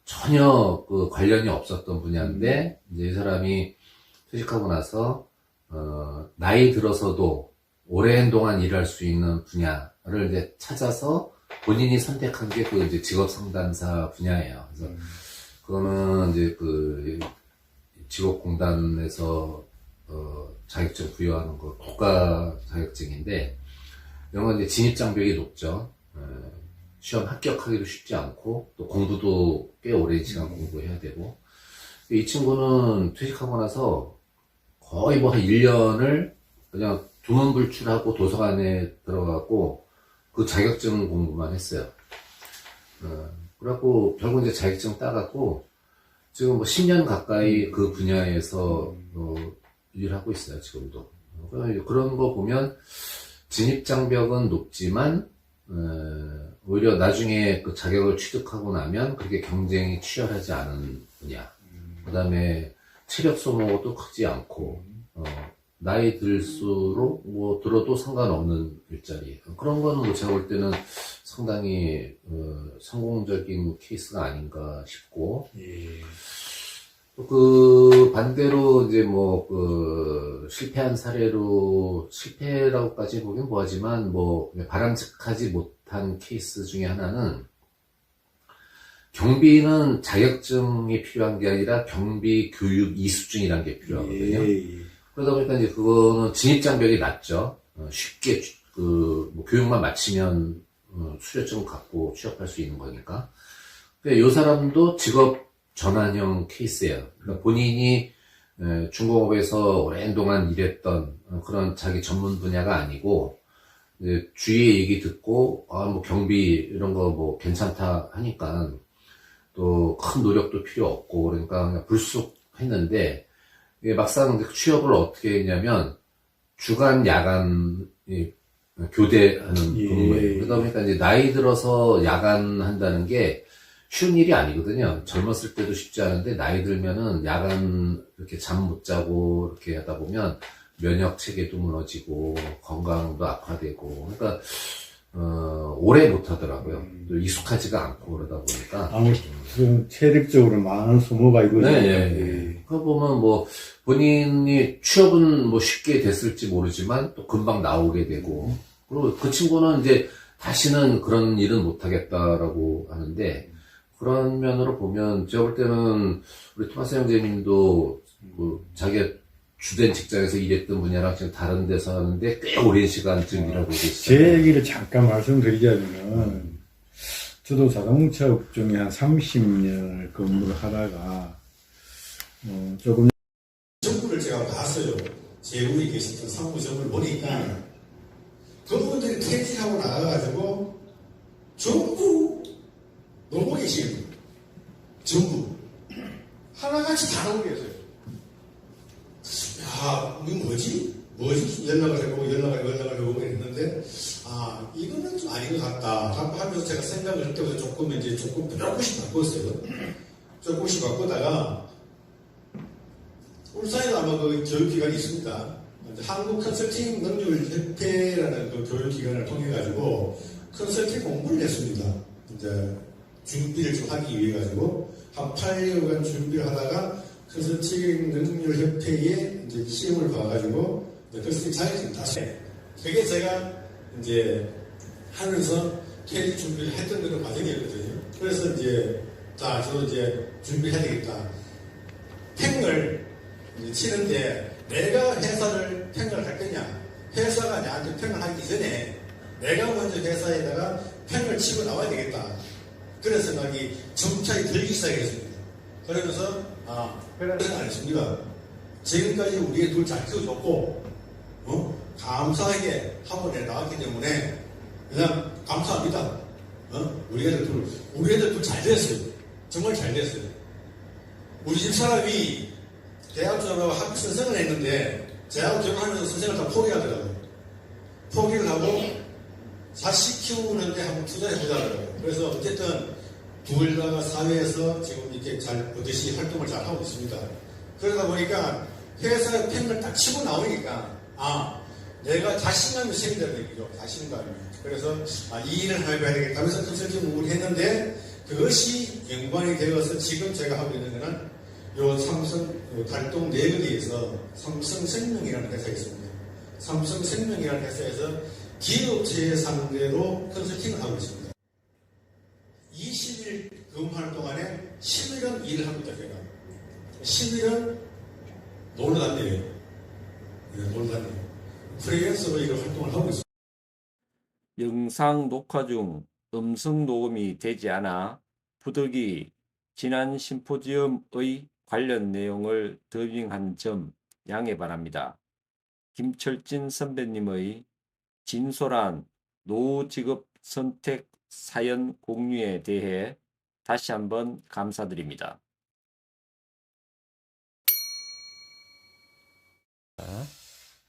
전혀 그 관련이 없었던 분야인데, 이제 이 사람이 퇴직하고 나서 나이 들어서도 오랜 동안 일할 수 있는 분야를 이제 찾아서 본인이 선택한 게 그 이제 직업 상담사 분야예요. 그래서 그거는 이제 그 직업공단에서 자격증 부여하는 거 국가 자격증인데, 이런 건 이제 진입 장벽이 높죠. 시험 합격하기도 쉽지 않고 또 공부도 꽤 오랜 시간 공부해야 되고, 이 친구는 퇴직하고 나서 거의 뭐 한 1년을 그냥 두문불출하고 도서관에 들어가고 그 자격증 공부만 했어요. 그래갖고 결국 이제 자격증 따갖고 지금 뭐 10년 가까이 그 분야에서 일하고 있어요, 지금도. 그런 거 보면 진입장벽은 높지만 오히려 나중에 그 자격을 취득하고 나면 그렇게 경쟁이 치열하지 않은 분야. 그 다음에 체력 소모도 크지 않고, 나이 들수록 뭐 들어도 상관없는 일자리. 그런 거는 뭐 제가 볼 때는 상당히 성공적인 케이스가 아닌가 싶고, 예. 그 반대로 이제 뭐 그 실패한 사례로, 실패라고까지 보긴 뭐하지만 뭐 바람직하지 못한 케이스 중에 하나는, 경비는 자격증이 필요한 게 아니라 경비 교육 이수증이라는 게 필요하거든요. 그러다 보니까 이제 그거는 진입장벽이 낮죠. 쉽게 뭐 교육만 마치면 수료증 갖고 취업할 수 있는 거니까. 근데 이 사람도 직업 전환형 케이스예요. 그러니까 본인이 중공업에서 오랜 동안 일했던 그런 자기 전문 분야가 아니고, 이제 주위의 얘기 듣고 뭐 경비 이런 거 뭐 괜찮다 하니까 또 큰 노력도 필요 없고, 그러니까 그냥 불쑥 했는데, 이게 막상 취업을 어떻게 했냐면 주간 야간 교대하는 근무예요. 그러다 보니까 이제 나이 들어서 야간 한다는 게 쉬운 일이 아니거든요. 젊었을 때도 쉽지 않은데 나이 들면은 야간 이렇게 잠 못 자고 이렇게 하다 보면 면역 체계도 무너지고 건강도 악화되고, 그러니까 오래 못 하더라고요. 또 익숙하지가 않고 그러다 보니까. 아무튼 체력적으로 많은 소모가 이거죠. 네. 그거 보면 뭐 본인이 취업은 뭐 쉽게 됐을지 모르지만 또 금방 나오게 되고, 그리고 그 친구는 이제 다시는 그런 일은 못 하겠다라고 하는데, 그런 면으로 보면 제가 볼 때는 우리 토마스 형제님도 뭐 자기가 주된 직장에서 일했던 분야랑 지금 다른 데서 하는데 꽤 오랜 시간 지금 일하고 계시잖아요. 제 얘기를 잠깐 말씀드리자면은, 저도 자동차 업종에 한 30년을 근무를 하다가 조금 정부를 제가 봤어요. 제국에 계셨던 사무점을 보니까 그분들이 퇴직하고 나가가지고 전부 놀고 계시는 거예요. 전부 하나같이 다 놀고 계세요. 야, 이거 뭐지? 연락을 해보고 했는데, 이거는 좀 아닌 것 같다 하면서 제가 생각을 할 때부터 조금 조금씩 바꿨어요. 조금씩 바꾸다가 울산에 아마 그 교육기관이 있습니다. 한국 컨설팅 능률협회라는 그 교육기관을 통해가지고 컨설팅 공부를 했습니다. 이제 준비를 좀 하기 위해 가지고 한 8년간 준비를 하다가 컨설팅 능률협회에 이제 시험을 봐가지고 컨설팅 자격증 다시. 그게 제가 이제 하면서 퇴직 준비를 했던 그런 과정이었거든요. 그래서 이제 저도 이제 준비해야 되겠다. 팽을 치는데 내가 회사를 팽을 할 거냐, 회사가 나한테 팽을 하기 전에 내가 먼저 회사에다가 팽을 치고 나와야 되겠다. 그런 생각이 점차에 들기 시작했습니다. 그러면서 그런 안 했습니다. 지금까지 우리의 둘 잘 키워줬고, 감사하게 하고 나왔기 때문에, 그냥 감사합니다. 우리 애들 둘 잘 됐어요. 정말 잘 됐어요. 우리 집 사람이 대학 졸업하고 학교 선생을 했는데, 대학 졸업하면서 선생을 다 포기하더라고요. 포기를 하고, 자식 키우는데 한번 투자해보자고요. 그래서 어쨌든, 둘 다가 사회에서 지금 이렇게 잘 버젓이 활동을 잘 하고 있습니다. 그러다 보니까 회사의 펜을 딱 치고 나오니까 내가 자신감이 생긴다는 얘기죠. 자신감이. 그래서 이 일을 해봐야 되겠다 하면서 컨설팅 공부를 했는데 그것이 연관이 되어서 지금 제가 하고 있는 거는 요 삼성 달동 내거리에서 삼성생명이라는 회사가 있습니다. 삼성생명이라는 회사에서 기업체 상대로 컨설팅을 하고 있습니다. 20일 근무하는 동안에 10일은 일을 합니다, 제가. 10일은 놀러 다녀요. 놀러 다녀요. 프리랜서로 이런 활동을 하고 있습니다. 영상 녹화 중 음성 녹음이 되지 않아 부득이 지난 심포지엄의 관련 내용을 더빙한 점 양해 바랍니다. 김철진 선배님의 진솔한 노후 직업 선택 사연 공유에 대해 다시 한번 감사드립니다.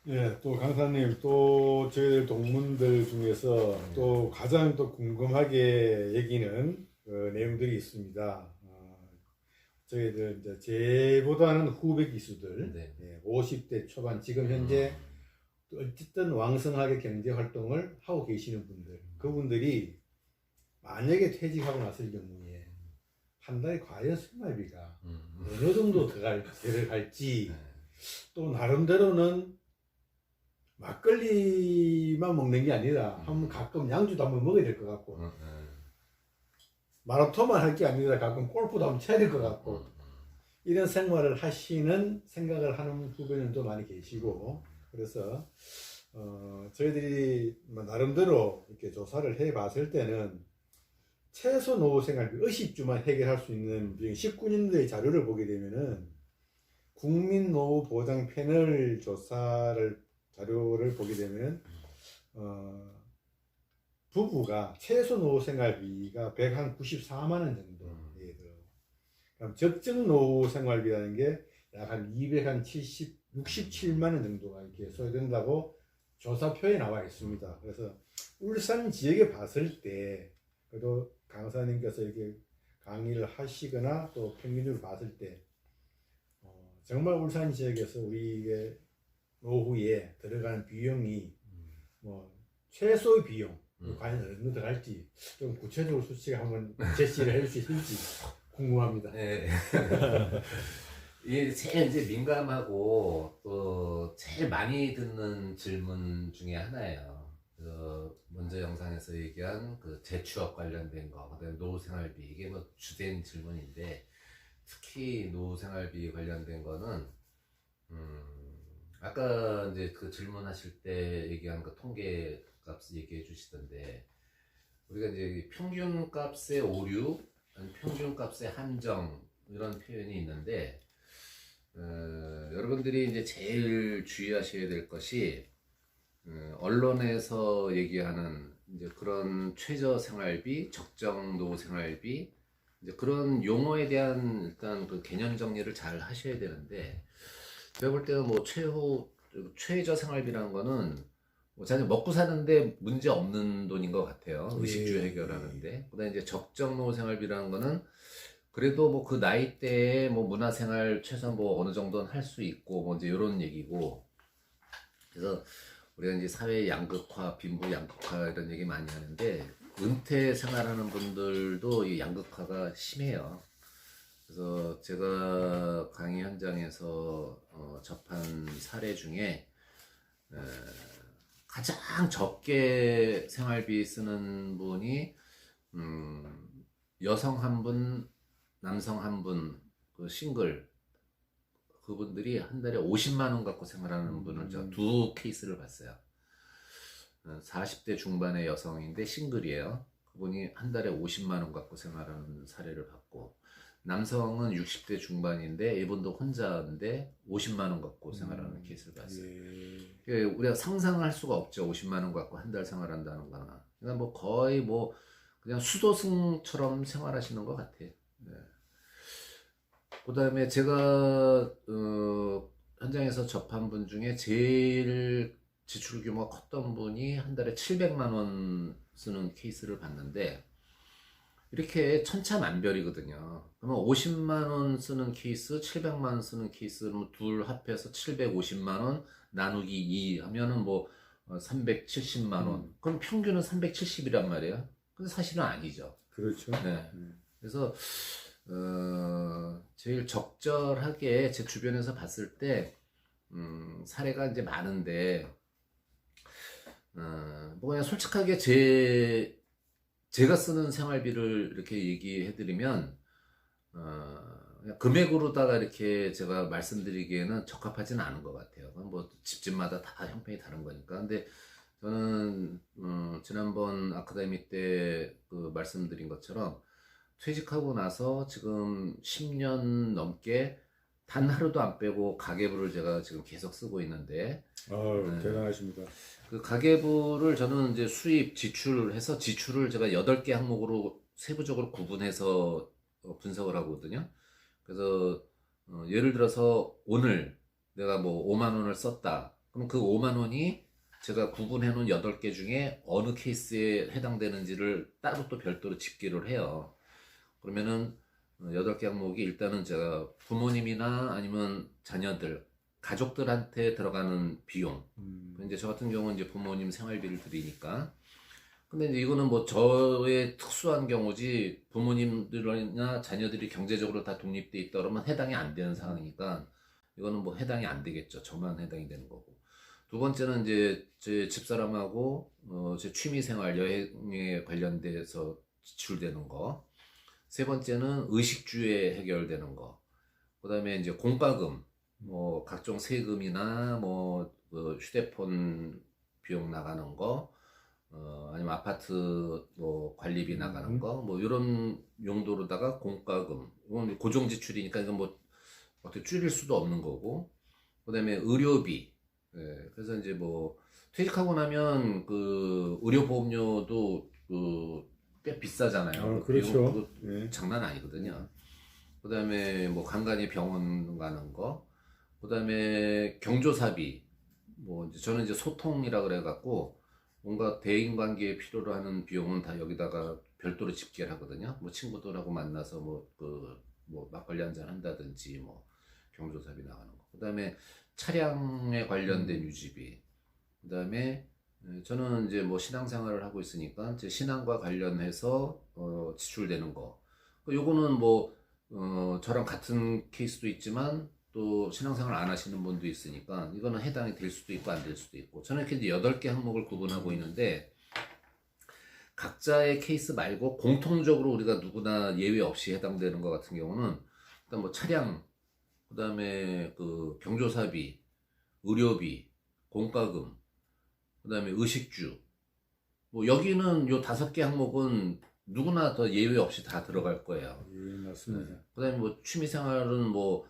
예, 또 강사님, 또 저희들 동문들 중에서 또 가장 또 궁금하게 여기는 내용들이 있습니다. 저희들 이제 제보다는 후배 기수들, 네. 예, 50대 초반, 지금 현재 어쨌든 왕성하게 경제 활동을 하고 계시는 분들, 그분들이 만약에 퇴직하고 났을 경우에 한 달에 과연 생활비가 어느 정도 들어갈지, 또 나름대로는 막걸리만 먹는 게 아니라 한번 가끔 양주도 한번 먹어야 될 것 같고, 마라톤만 할 게 아니라 가끔 골프도 한번 쳐야 될 것 같고, 이런 생활을 하시는 생각을 하는 후배들도 많이 계시고, 그래서 저희들이 나름대로 이렇게 조사를 해 봤을 때는 최소 노후 생활비 50주만 해결할 수 있는 19년도의 자료를 보게 되면은 국민 노후 보장 패널 자료를 보게 되면 부부가 최소 노후 생활비가 194만 원 정도 되더라고요. 그럼 적정 노후 생활비라는 게 약 한 267만 원 정도가 이렇게 소요된다고 조사표에 나와 있습니다. 그래서 울산 지역에 봤을 때, 그래도 강사님께서 이렇게 강의를 하시거나 또 평균적으로 봤을 때 정말 울산 지역에서 우리의 노후에 들어가는 비용이 뭐 최소의 비용, 과연 어느 정도 들어갈지 좀 구체적으로 수치를 한번 제시를 해줄 수 있을지 궁금합니다. 네. 이게 제일 이제 민감하고 또 제일 많이 듣는 질문 중에 하나예요. 먼저 영상에서 얘기한 그 재취업 관련된 거, 그다음에 노후생활비, 이게 뭐 주된 질문인데, 특히 노후생활비 관련된 거는 아까 이제 그 질문하실 때 얘기한 그 통계 값을 얘기해 주시던데, 우리가 이제 평균 값의 오류, 평균 값의 한정, 이런 표현이 있는데, 여러분들이 이제 제일 주의하셔야 될 것이, 언론에서 얘기하는 이제 그런 최저 생활비, 적정 노후 생활비, 이제 그런 용어에 대한 일단 그 개념 정리를 잘 하셔야 되는데, 제가 볼 때는 뭐 최저 생활비라는 거는 뭐 자기 먹고 사는데 문제 없는 돈인 것 같아요. 의식주 해결하는데. 그다음에 이제 적정 노후 생활비라는 거는 그래도 뭐 그 나이대에 뭐 문화생활 최소한 뭐 어느 정도는 할 수 있고 뭐 이제 이런 얘기고, 그래서 우리가 이제 사회 양극화, 빈부 양극화 이런 얘기 많이 하는데, 은퇴 생활하는 분들도 이 양극화가 심해요. 그래서 제가 강의 현장에서 접한 사례 중에 가장 적게 생활비 쓰는 분이 여성 한 분, 남성 한 분, 그 싱글, 그분들이 한 달에 50만 원 갖고 생활하는 분을 제가 두 케이스를 봤어요. 40대 중반의 여성인데 싱글이에요. 그분이 한 달에 50만 원 갖고 생활하는 사례를 봤고, 남성은 60대 중반인데 이분도 혼자인데 50만 원 갖고 생활하는 케이스를 봤어요. 예. 우리가 상상할 수가 없죠. 50만 원 갖고 한 달 생활한다는 거는. 그러니까 뭐 거의 뭐 그냥 수도승처럼 생활하시는 것 같아요. 네. 그다음에 제가 현장에서 접한 분 중에 제일 지출 규모가 컸던 분이 한 달에 700만 원 쓰는 케이스를 봤는데 이렇게 천차만별이거든요. 그러면 50만 원 쓰는 케이스, 700만 원 쓰는 케이스는 둘 합해서 750만 원 나누기 2 하면은 뭐 370만 원. 그럼 평균은 370이란 말이에요. 근데 사실은 아니죠. 그렇죠. 네. 그래서 제일 적절하게 제 주변에서 봤을 때 사례가 이제 많은데 뭐 그냥 솔직하게 제가 쓰는 생활비를 이렇게 얘기해드리면 그냥 금액으로다가 이렇게 제가 말씀드리기에는 적합하지는 않은 것 같아요. 뭐 집집마다 다 형편이 다른 거니까. 근데 저는 지난번 아카데미 때 그 말씀드린 것처럼 퇴직하고 나서 지금 10년 넘게 단 하루도 안 빼고 가계부를 제가 지금 계속 쓰고 있는데 네. 대단하십니다. 그 가계부를 저는 이제 수입, 지출해서 지출을 제가 8개 항목으로 세부적으로 구분해서 분석을 하거든요. 그래서 예를 들어서 오늘 내가 뭐 5만 원을 썼다. 그럼 그 5만 원이 제가 구분해 놓은 8개 중에 어느 케이스에 해당되는지를 따로 또 별도로 집계를 해요. 그러면은 8개 항목이 일단은 제가 부모님이나 아니면 자녀들, 가족들한테 들어가는 비용. 이제 저 같은 경우는 이제 부모님 생활비를 드리니까. 근데 이제 이거는 뭐 저의 특수한 경우지 부모님들이나 자녀들이 경제적으로 다 독립돼 있다 그러면 해당이 안 되는 상황이니까 이거는 뭐 해당이 안 되겠죠. 저만 해당이 되는 거고. 두 번째는 이제 제 집사람하고 제 취미생활 여행에 관련돼서 지출되는 거. 세 번째는 의식주에 해결되는 거. 그 다음에 이제 공과금, 뭐 각종 세금이나 뭐 그 휴대폰 비용 나가는 거, 아니면 아파트 뭐 관리비 나가는 거, 뭐 이런 용도로다가 공과금. 이건 고정 지출이니까 이건 뭐 어떻게 줄일 수도 없는 거고. 그 다음에 의료비. 예, 그래서 이제 뭐 퇴직하고 나면 그 의료보험료도 꽤 비싸잖아요. 그렇죠. 예. 장난 아니거든요. 그 다음에 뭐 간간히 병원 가는 거, 그 다음에 경조사비. 뭐 이제 저는 이제 소통이라 그래갖고 뭔가 대인관계에 필요로 하는 비용은 다 여기다가 별도로 집계를 하거든요. 뭐 친구들하고 만나서 뭐 막걸리 한잔 한다든지 뭐 경조사비 나가는 거. 그 다음에 차량에 관련된 유지비. 그 다음에 저는 이제 뭐 신앙생활을 하고 있으니까 제 신앙과 관련해서 지출되는 거. 요거는 뭐 저랑 같은 케이스도 있지만 또 신앙생활 안 하시는 분도 있으니까 이거는 해당이 될 수도 있고 안 될 수도 있고. 저는 이렇게 이제 8개 항목을 구분하고 있는데 각자의 케이스 말고 공통적으로 우리가 누구나 예외 없이 해당되는 것 같은 경우는 일단 뭐 차량, 그 다음에 그 경조사비, 의료비, 공과금, 그 다음에 의식주. 뭐 여기는 요 5개 항목은 누구나 더 예외 없이 다 들어갈 거예요. 예, 맞습니다. 네. 그 다음에 뭐 취미생활은 뭐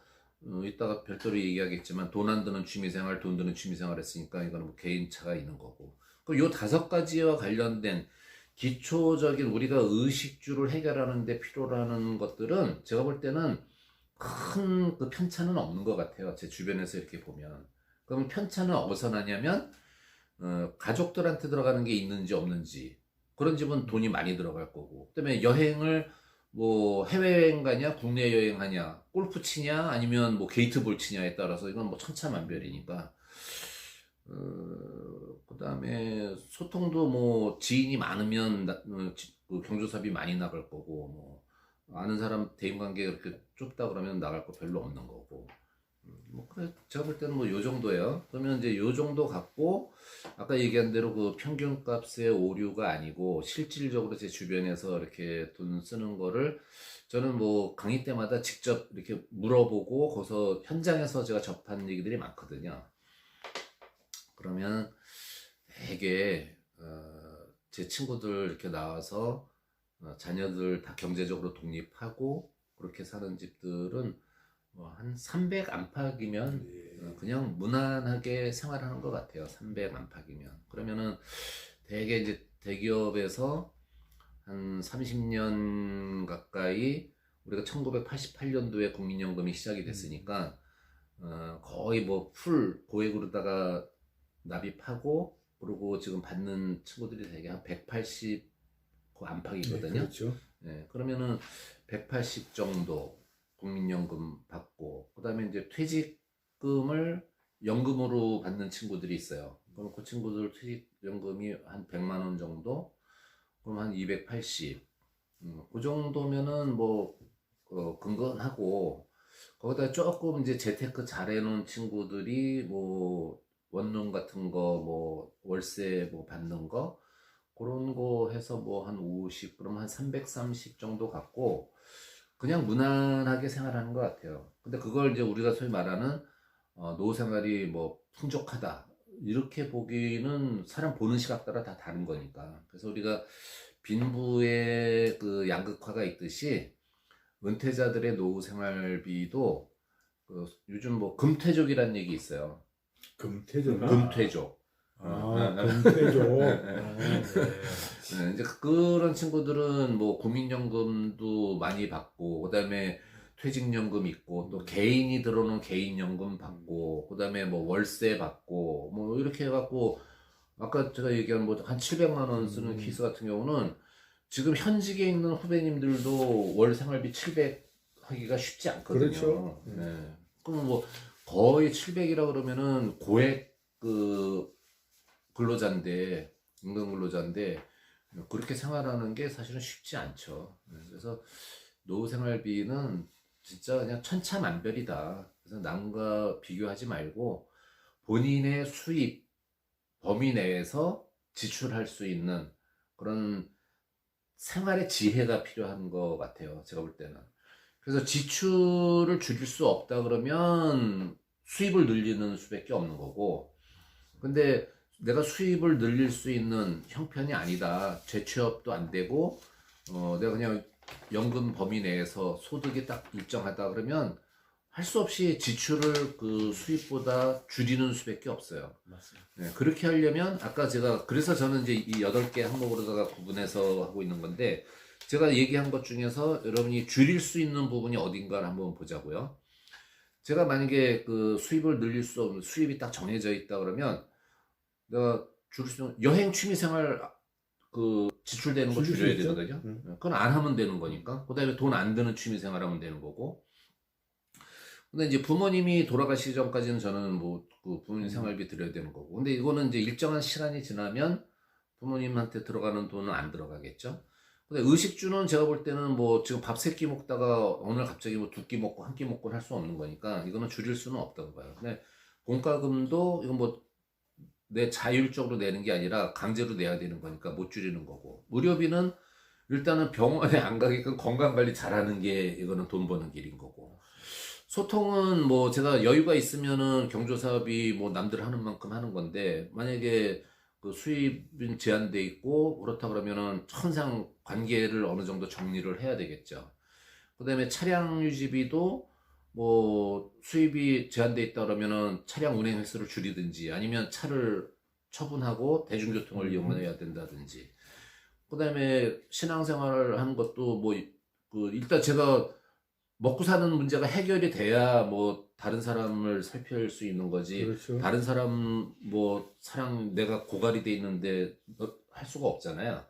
이따가 별도로 얘기하겠지만 돈 안 드는 취미생활, 돈 드는 취미생활 했으니까 이거는 뭐 개인차가 있는 거고. 그럼 요 5가지와 관련된 기초적인 우리가 의식주를 해결하는 데 필요로 하는 것들은 제가 볼 때는 큰 그 편차는 없는 것 같아요. 제 주변에서 이렇게 보면. 그럼 편차는 어디서 나냐면 가족들한테 들어가는 게 있는지 없는지. 그런 집은 돈이 많이 들어갈 거고. 그다음에 여행을 뭐 해외여행 가냐, 국내 여행 하냐, 골프 치냐, 아니면 뭐 게이트볼 치냐에 따라서 이건 뭐 천차만별이니까. 그다음에 소통도 뭐 지인이 많으면 그 경조사비 많이 나갈 거고, 뭐 아는 사람 대인관계가 그렇게 좁다 그러면 나갈 거 별로 없는 거고. 뭐 그래 제가 볼 때는 뭐 요 정도예요. 그러면 이제 요 정도 갖고 아까 얘기한 대로 그 평균값의 오류가 아니고 실질적으로 제 주변에서 이렇게 돈 쓰는 거를 저는 뭐 강의 때마다 직접 이렇게 물어보고 거기서 현장에서 제가 접한 얘기들이 많거든요. 그러면 되게 제 친구들 이렇게 나와서 자녀들 다 경제적으로 독립하고 그렇게 사는 집들은 뭐 한 300 안팎이면 네. 그냥 무난하게 생활하는 것 같아요. 300 안팎이면. 그러면은 대개 이제 대기업에서 한 30년 가까이 우리가 1988년도에 국민연금이 시작이 됐으니까 거의 뭐 풀 고액으로다가 납입하고 그리고 지금 받는 친구들이 되게 한 180 그 안팎이거든요. 네, 그렇죠. 네, 그러면은 180 정도 국민연금 받고 그다음에 이제 퇴직금을 연금으로 받는 친구들이 있어요. 그럼 그 친구들 퇴직연금이 한 100만 원 정도, 그럼 한 280. 그 정도면은 뭐 근근하고 거기다 조금 이제 재테크 잘해놓은 친구들이 뭐 원룸 같은 거 뭐 월세 뭐 받는 거 그런 거 해서 뭐 한 50, 그럼 한 330 정도 갖고 그냥 무난하게 생활하는 것 같아요. 근데 그걸 이제 우리가 소위 말하는 노후 생활이 뭐 풍족하다 이렇게 보기는 사람 보는 시각 따라 다 다른 거니까. 그래서 우리가 빈부의 그 양극화가 있듯이 은퇴자들의 노후 생활비도 요즘 뭐 금퇴족이라는 얘기 있어요. 금태조. 금퇴족. 금태조. 네, 이제 그런 친구들은 뭐 국민연금도 많이 받고, 그다음에 퇴직연금 있고, 또 개인이 들어오는 개인연금 받고, 그다음에 뭐 월세 받고, 뭐 이렇게 해갖고 아까 제가 얘기한 뭐 한 700만 원 쓰는 케이스 같은 경우는 지금 현직에 있는 후배님들도 월 생활비 700 하기가 쉽지 않거든요. 그렇죠. 네. 그럼 뭐 거의 700이라 그러면은 고액 그 근로자인데, 임금 근로자인데 그렇게 생활하는 게 사실은 쉽지 않죠. 그래서 노후 생활비는 진짜 그냥 천차만별이다. 그래서 남과 비교하지 말고 본인의 수입 범위 내에서 지출할 수 있는 그런 생활의 지혜가 필요한 것 같아요. 제가 볼 때는. 그래서 지출을 줄일 수 없다 그러면 수입을 늘리는 수밖에 없는 거고, 근데 내가 수입을 늘릴 수 있는 형편이 아니다. 재취업도 안 되고, 내가 그냥 연금 범위 내에서 소득이 딱 일정하다 그러면 할 수 없이 지출을 그 수입보다 줄이는 수밖에 없어요. 맞습니다. 네, 그렇게 하려면 아까 제가 그래서 저는 이제 이 8개 항목으로다가 구분해서 하고 있는 건데, 제가 얘기한 것 중에서 여러분이 줄일 수 있는 부분이 어딘가를 한번 보자고요. 제가 만약에 그 수입을 늘릴 수 없는 수입이 딱 정해져 있다 그러면 내가 줄일 수 있는 여행 취미생활 그 지출되는 거 줄일 수 줄여야 있죠. 되거든요. 그건 안 하면 되는 거니까. 그다음에 돈 안 드는 취미생활 하면 되는 거고. 근데 이제 부모님이 돌아가시기 전까지는 저는 뭐 그 부모님 생활비 드려야 되는 거고. 근데 이거는 이제 일정한 시간이 지나면 부모님한테 들어가는 돈은 안 들어가겠죠. 근데 의식주는 제가 볼 때는 뭐 지금 밥 3끼 먹다가 오늘 갑자기 뭐 2끼 먹고 1끼 먹고 할 수 없는 거니까 이거는 줄일 수는 없다고 봐요. 근데 공과금도 이건 뭐 내 자율적으로 내는 게 아니라 강제로 내야 되는 거니까 못 줄이는 거고, 의료비는 일단은 병원에 안 가게끔 건강관리 잘하는 게 이거는 돈 버는 길인 거고, 소통은 뭐 제가 여유가 있으면은 경조사업이 뭐 남들 하는 만큼 하는 건데, 만약에 그 수입은 제한돼 있고 그렇다 그러면은 항상 관계를 어느 정도 정리를 해야 되겠죠. 그다음에 차량 유지비도 뭐 수입이 제한돼 있다 그러면은 차량 운행 횟수를 줄이든지 아니면 차를 처분하고 대중교통을 이용해야 된다든지. 그다음에 신앙생활을 하는 것도 뭐 그 일단 제가 먹고 사는 문제가 해결이 돼야 뭐 다른 사람을 살필 수 있는 거지. 그렇죠. 다른 사람 뭐 사랑 내가 고갈이 돼 있는데 할 수가 없잖아요.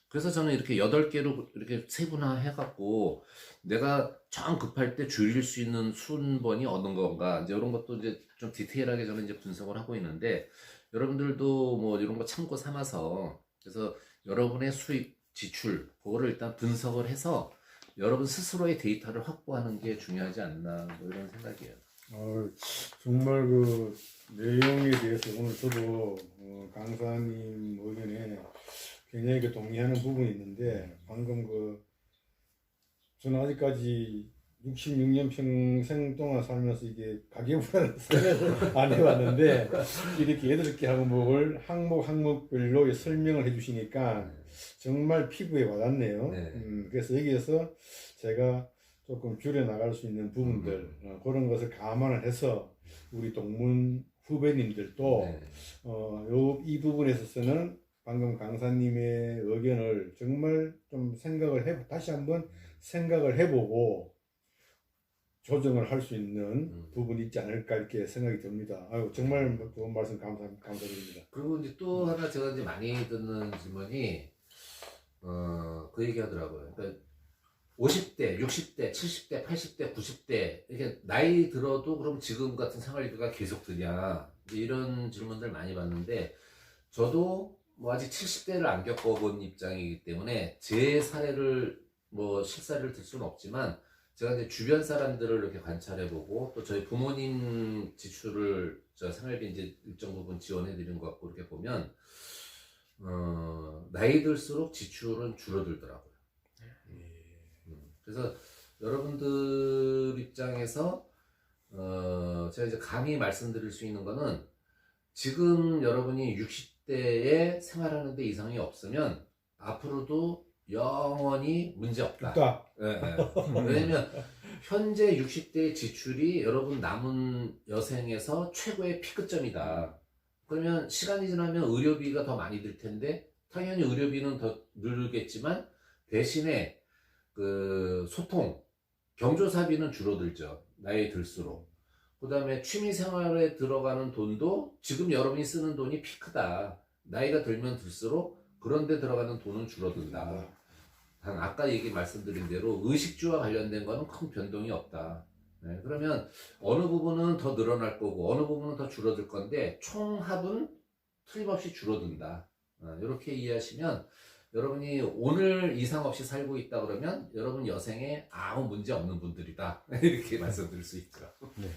그래서 저는 이렇게 8개로 이렇게 세분화 해갖고 내가 정 급할 때 줄일 수 있는 순번이 어느 건가, 이제 이런 것도 이제 좀 디테일하게 저는 이제 분석을 하고 있는데, 여러분들도 뭐 이런 거 참고 삼아서 그래서 여러분의 수입 지출 그거를 일단 분석을 해서 여러분 스스로의 데이터를 확보하는 게 중요하지 않나, 뭐 이런 생각이에요. 정말 그 내용에 대해서 오늘 저도 강사님 의견에 굉장히 그 동의하는 부분이 있는데, 방금 저는 아직까지 66년 평생 동안 살면서 이게 가계부라는 생각을 안 해봤는데, 이렇게 8개 항목을 항목별로 설명을 해주시니까 정말 피부에 와닿네요. 네. 그래서 여기에서 제가 조금 줄여 나갈 수 있는 부분들 그런 것을 감안을 해서 우리 동문 후배님들도 네. 이 부분에 있어서는 방금 강사님의 의견을 정말 좀 다시 한번 생각을 해보고 조정을 할 수 있는 부분이 있지 않을까 이렇게 생각이 듭니다. 아유, 정말 좋은 말씀 감사드립니다. 그리고 이제 또 하나 제가 이제 많이 듣는 질문이 그 얘기 하더라고요. 그러니까 50대, 60대, 70대, 80대, 90대 이렇게 나이 들어도 그럼 지금 같은 생활비가 계속 드냐 이런 질문들 많이 받는데 저도 뭐 아직 70대를 안 겪어본 입장이기 때문에 제 사례를 뭐 실사를 들 수는 없지만 제가 이제 주변 사람들을 이렇게 관찰해보고 또 저희 부모님 지출을 저 생활비 이제 일정 부분 지원해드린 것 같고 이렇게 보면 나이 들수록 지출은 줄어들더라고요. 그래서 여러분들 입장에서 제가 이제 감히 말씀드릴 수 있는 거는 지금 여러분이 60대에 생활하는데 이상이 없으면 앞으로도 영원히 문제 없다. 네, 네. 왜냐면 현재 60대의 지출이 여러분 남은 여생에서 최고의 피크점이다. 그러면 시간이 지나면 의료비가 더 많이 들 텐데 당연히 의료비는 더 늘겠지만 대신에 그 소통, 경조사비는 줄어들죠. 나이 들수록. 그 다음에 취미생활에 들어가는 돈도 지금 여러분이 쓰는 돈이 피크다. 나이가 들면 들수록 그런데 들어가는 돈은 줄어든다. 단 아까 말씀드린 대로 의식주와 관련된 거는 큰 변동이 없다. 네, 그러면 어느 부분은 더 늘어날 거고 어느 부분은 더 줄어들 건데 총합은 틀림없이 줄어든다. 이렇게 이해하시면 여러분이 오늘 이상 없이 살고 있다 그러면 여러분 여생에 아무 문제 없는 분들이다. 이렇게 말씀드릴 수 있죠. 네.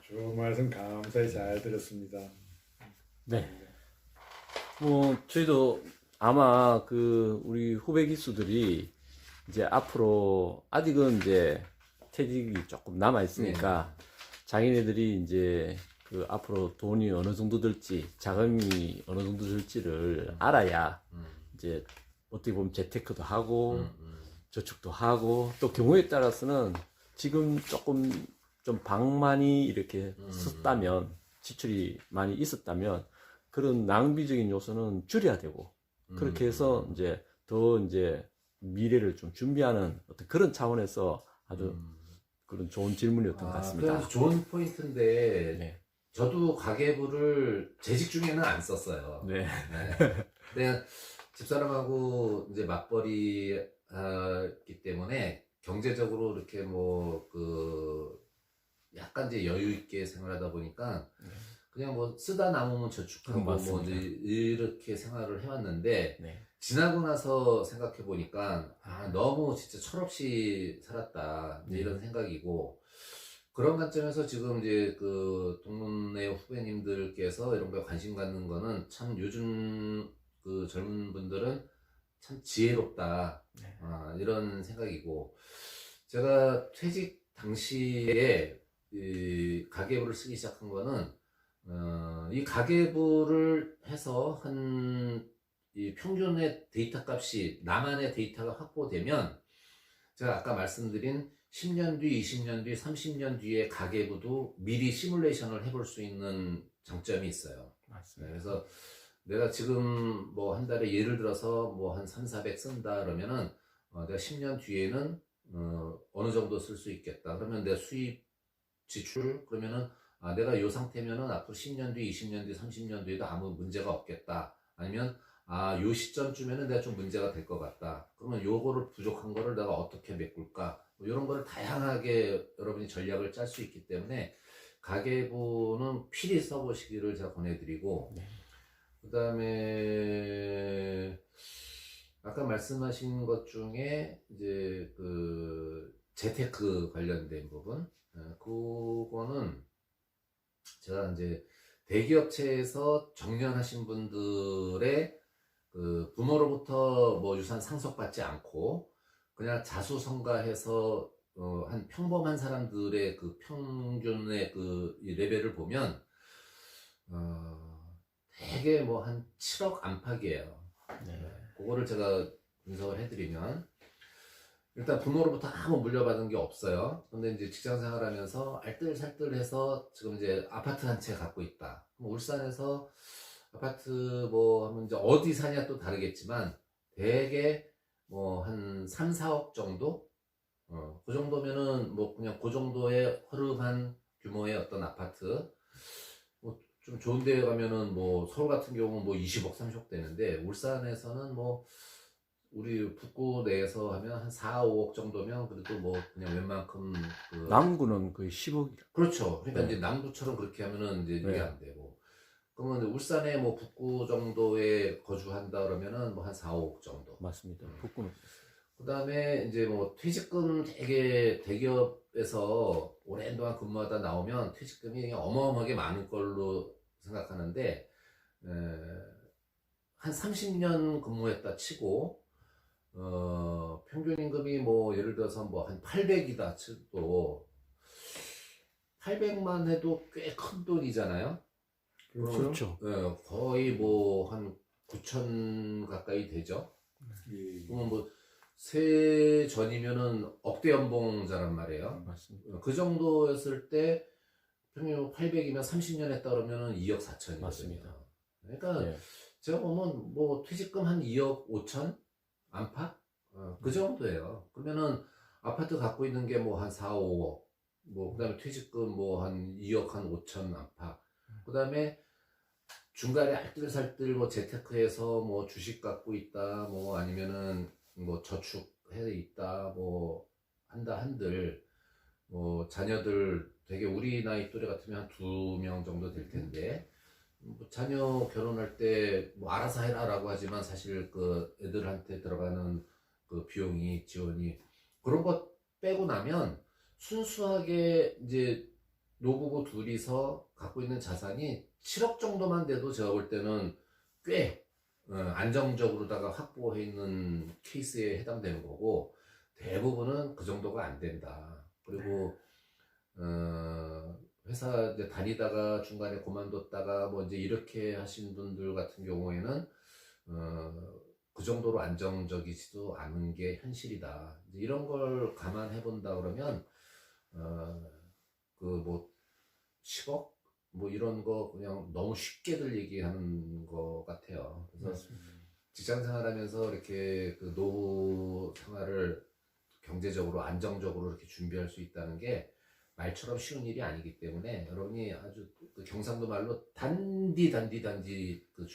좋은 말씀 감사히 잘 들었습니다. 네. 뭐 저희도 아마 그 우리 후배 기수들이 이제 앞으로 아직은 이제 퇴직이 조금 남아 있으니까 자기네들이 이제 그 앞으로 돈이 어느 정도 들지 자금이 어느 정도 들지를 알아야 이제 어떻게 보면 재테크도 하고 저축도 하고 또 경우에 따라서는 지금 조금 좀 방만이 이렇게 썼다면 지출이 많이 있었다면 그런 낭비적인 요소는 줄여야 되고 그렇게 해서 이제 더 이제 미래를 좀 준비하는 어떤 그런 차원에서 아주 그런 좋은 질문이었던 것 같습니다. 그래서 좋은 포인트인데 네. 저도 가계부를 재직 중에는 안 썼어요. 네. 네. 근데 집사람하고 이제 맞벌이 하기 때문에 경제적으로 이렇게 뭐 그 약간 이제 여유 있게 생활하다 보니까 그냥 뭐 쓰다 남으면 저축하고 뭐 이제 이렇게 생활을 해왔는데 네. 지나고 나서 생각해 보니까 너무 진짜 철없이 살았다 이런 생각이고 그런 관점에서 지금 이제 그 동문회 후배님들께서 이런 거에 관심 갖는 거는 참 요즘 그 젊은 분들은 참 지혜롭다 이런 생각이고 제가 퇴직 당시에 이 가계부를 쓰기 시작한 거는 이 가계부를 해서 이 평균의 데이터 값이 나만의 데이터가 확보되면 제가 아까 말씀드린 10년 뒤, 20년 뒤, 30년 뒤에 가계부도 미리 시뮬레이션을 해볼 수 있는 장점이 있어요. 맞습니다. 그래서 내가 지금 뭐 한 달에 예를 들어서 뭐 한 3, 400 쓴다 그러면은 내가 10년 뒤에는 어느 정도 쓸 수 있겠다. 그러면 내 수입 지출 그러면은 내가 이 상태면은 앞으로 10년 뒤, 20년 뒤, 30년 뒤에도 아무 문제가 없겠다. 아니면 요 시점쯤에는 내가 좀 문제가 될 것 같다. 그러면 요거를 부족한 거를 내가 어떻게 메꿀까? 뭐 이런 거를 다양하게 여러분이 전략을 짤 수 있기 때문에 가계부는 필히 써보시기를 제가 권해드리고 그 다음에 아까 말씀하신 것 중에 이제 그 재테크 관련된 부분 그거는 제가 이제 대기업체에서 정년하신 분들의 그 부모로부터 뭐 유산 상속받지 않고 그냥 자수성가해서 한 평범한 사람들의 그 평균의 그 레벨을 보면 되게 뭐 한 7억 안팎이에요. 그거를 제가 분석을 해드리면 일단 부모로부터 아무 물려받은 게 없어요. 근데 이제 직장 생활하면서 알뜰살뜰해서 지금 이제 아파트 한 채 갖고 있다. 그럼 울산에서 아파트 뭐 하면 이제 어디 사냐 또 다르겠지만 대개 뭐 한 3, 4억 정도? 그 정도면은 뭐 그냥 그 정도의 허름한 규모의 어떤 아파트. 뭐 좀 좋은 데 가면은 뭐 서울 같은 경우는 뭐 20억, 30억 되는데 울산에서는 뭐 우리 북구 내에서 하면 한 4, 5억 정도면 그래도 뭐 그냥 웬만큼 그 남구는 거의 10억이라. 그렇죠. 그러니까 네. 이제 남구처럼 그렇게 하면은 이제 이게 네. 안 되고. 그러면 울산에 뭐 북구 정도에 거주한다 그러면은 뭐 한 4, 5억 정도. 맞습니다. 북구는. 그다음에 이제 뭐 퇴직금 되게 대기업에서 오랜 동안 근무하다 나오면 퇴직금이 그냥 어마어마하게 많은 걸로 생각하는데 한 30년 근무했다 치고 평균 임금이 뭐 예를 들어서 뭐 한 800이다 치도 800만 해도 꽤 큰 돈이잖아요. 그렇죠. 거의 뭐 한 9천 가까이 되죠. 예. 그러면 뭐 세 전이면은 억대 연봉자란 말이에요. 맞습니다. 그 정도였을 때 평균 800이면 30년 했다 그러면은 2억 4천이거든요. 맞습니다. 그러니까 예. 제가 보면 뭐 퇴직금 한 2억 5천 안팎 그 정도예요. 그러면은 아파트 갖고 있는 게 뭐 한 4, 5억 뭐 그다음에 퇴직금 뭐 한 2억 한 5천 안팎 그다음에 중간에 알뜰살뜰 뭐 재테크해서 뭐 주식 갖고 있다 뭐 아니면은 뭐 저축해 있다 뭐 한다 한들 뭐 자녀들 되게 우리 나이 또래 같으면 한 2명 정도 될 텐데 뭐 자녀 결혼할 때 뭐 알아서 해라라고 하지만 사실 그 애들한테 들어가는 그 비용이 지원이 그런 것 빼고 나면 순수하게 이제 노부부 둘이서 갖고 있는 자산이 7억 정도만 돼도 제가 볼 때는 꽤 안정적으로다가 확보해 있는 케이스에 해당되는 거고 대부분은 그 정도가 안 된다. 그리고 회사 이제 다니다가 중간에 그만뒀다가 뭐 이제 이렇게 하신 분들 같은 경우에는 그 정도로 안정적이지도 않은 게 현실이다. 이제 이런 걸 감안해 본다 그러면 그 뭐 10억 뭐 이런 거 그냥 너무 쉽게들 얘기하는 것 같아요. 그래서 맞습니다. 직장 생활하면서 이렇게 그 노후 생활을 경제적으로 안정적으로 이렇게 준비할 수 있다는 게 말처럼 쉬운 일이 아니기 때문에 여러분이 아주 그 경상도 말로 단디 그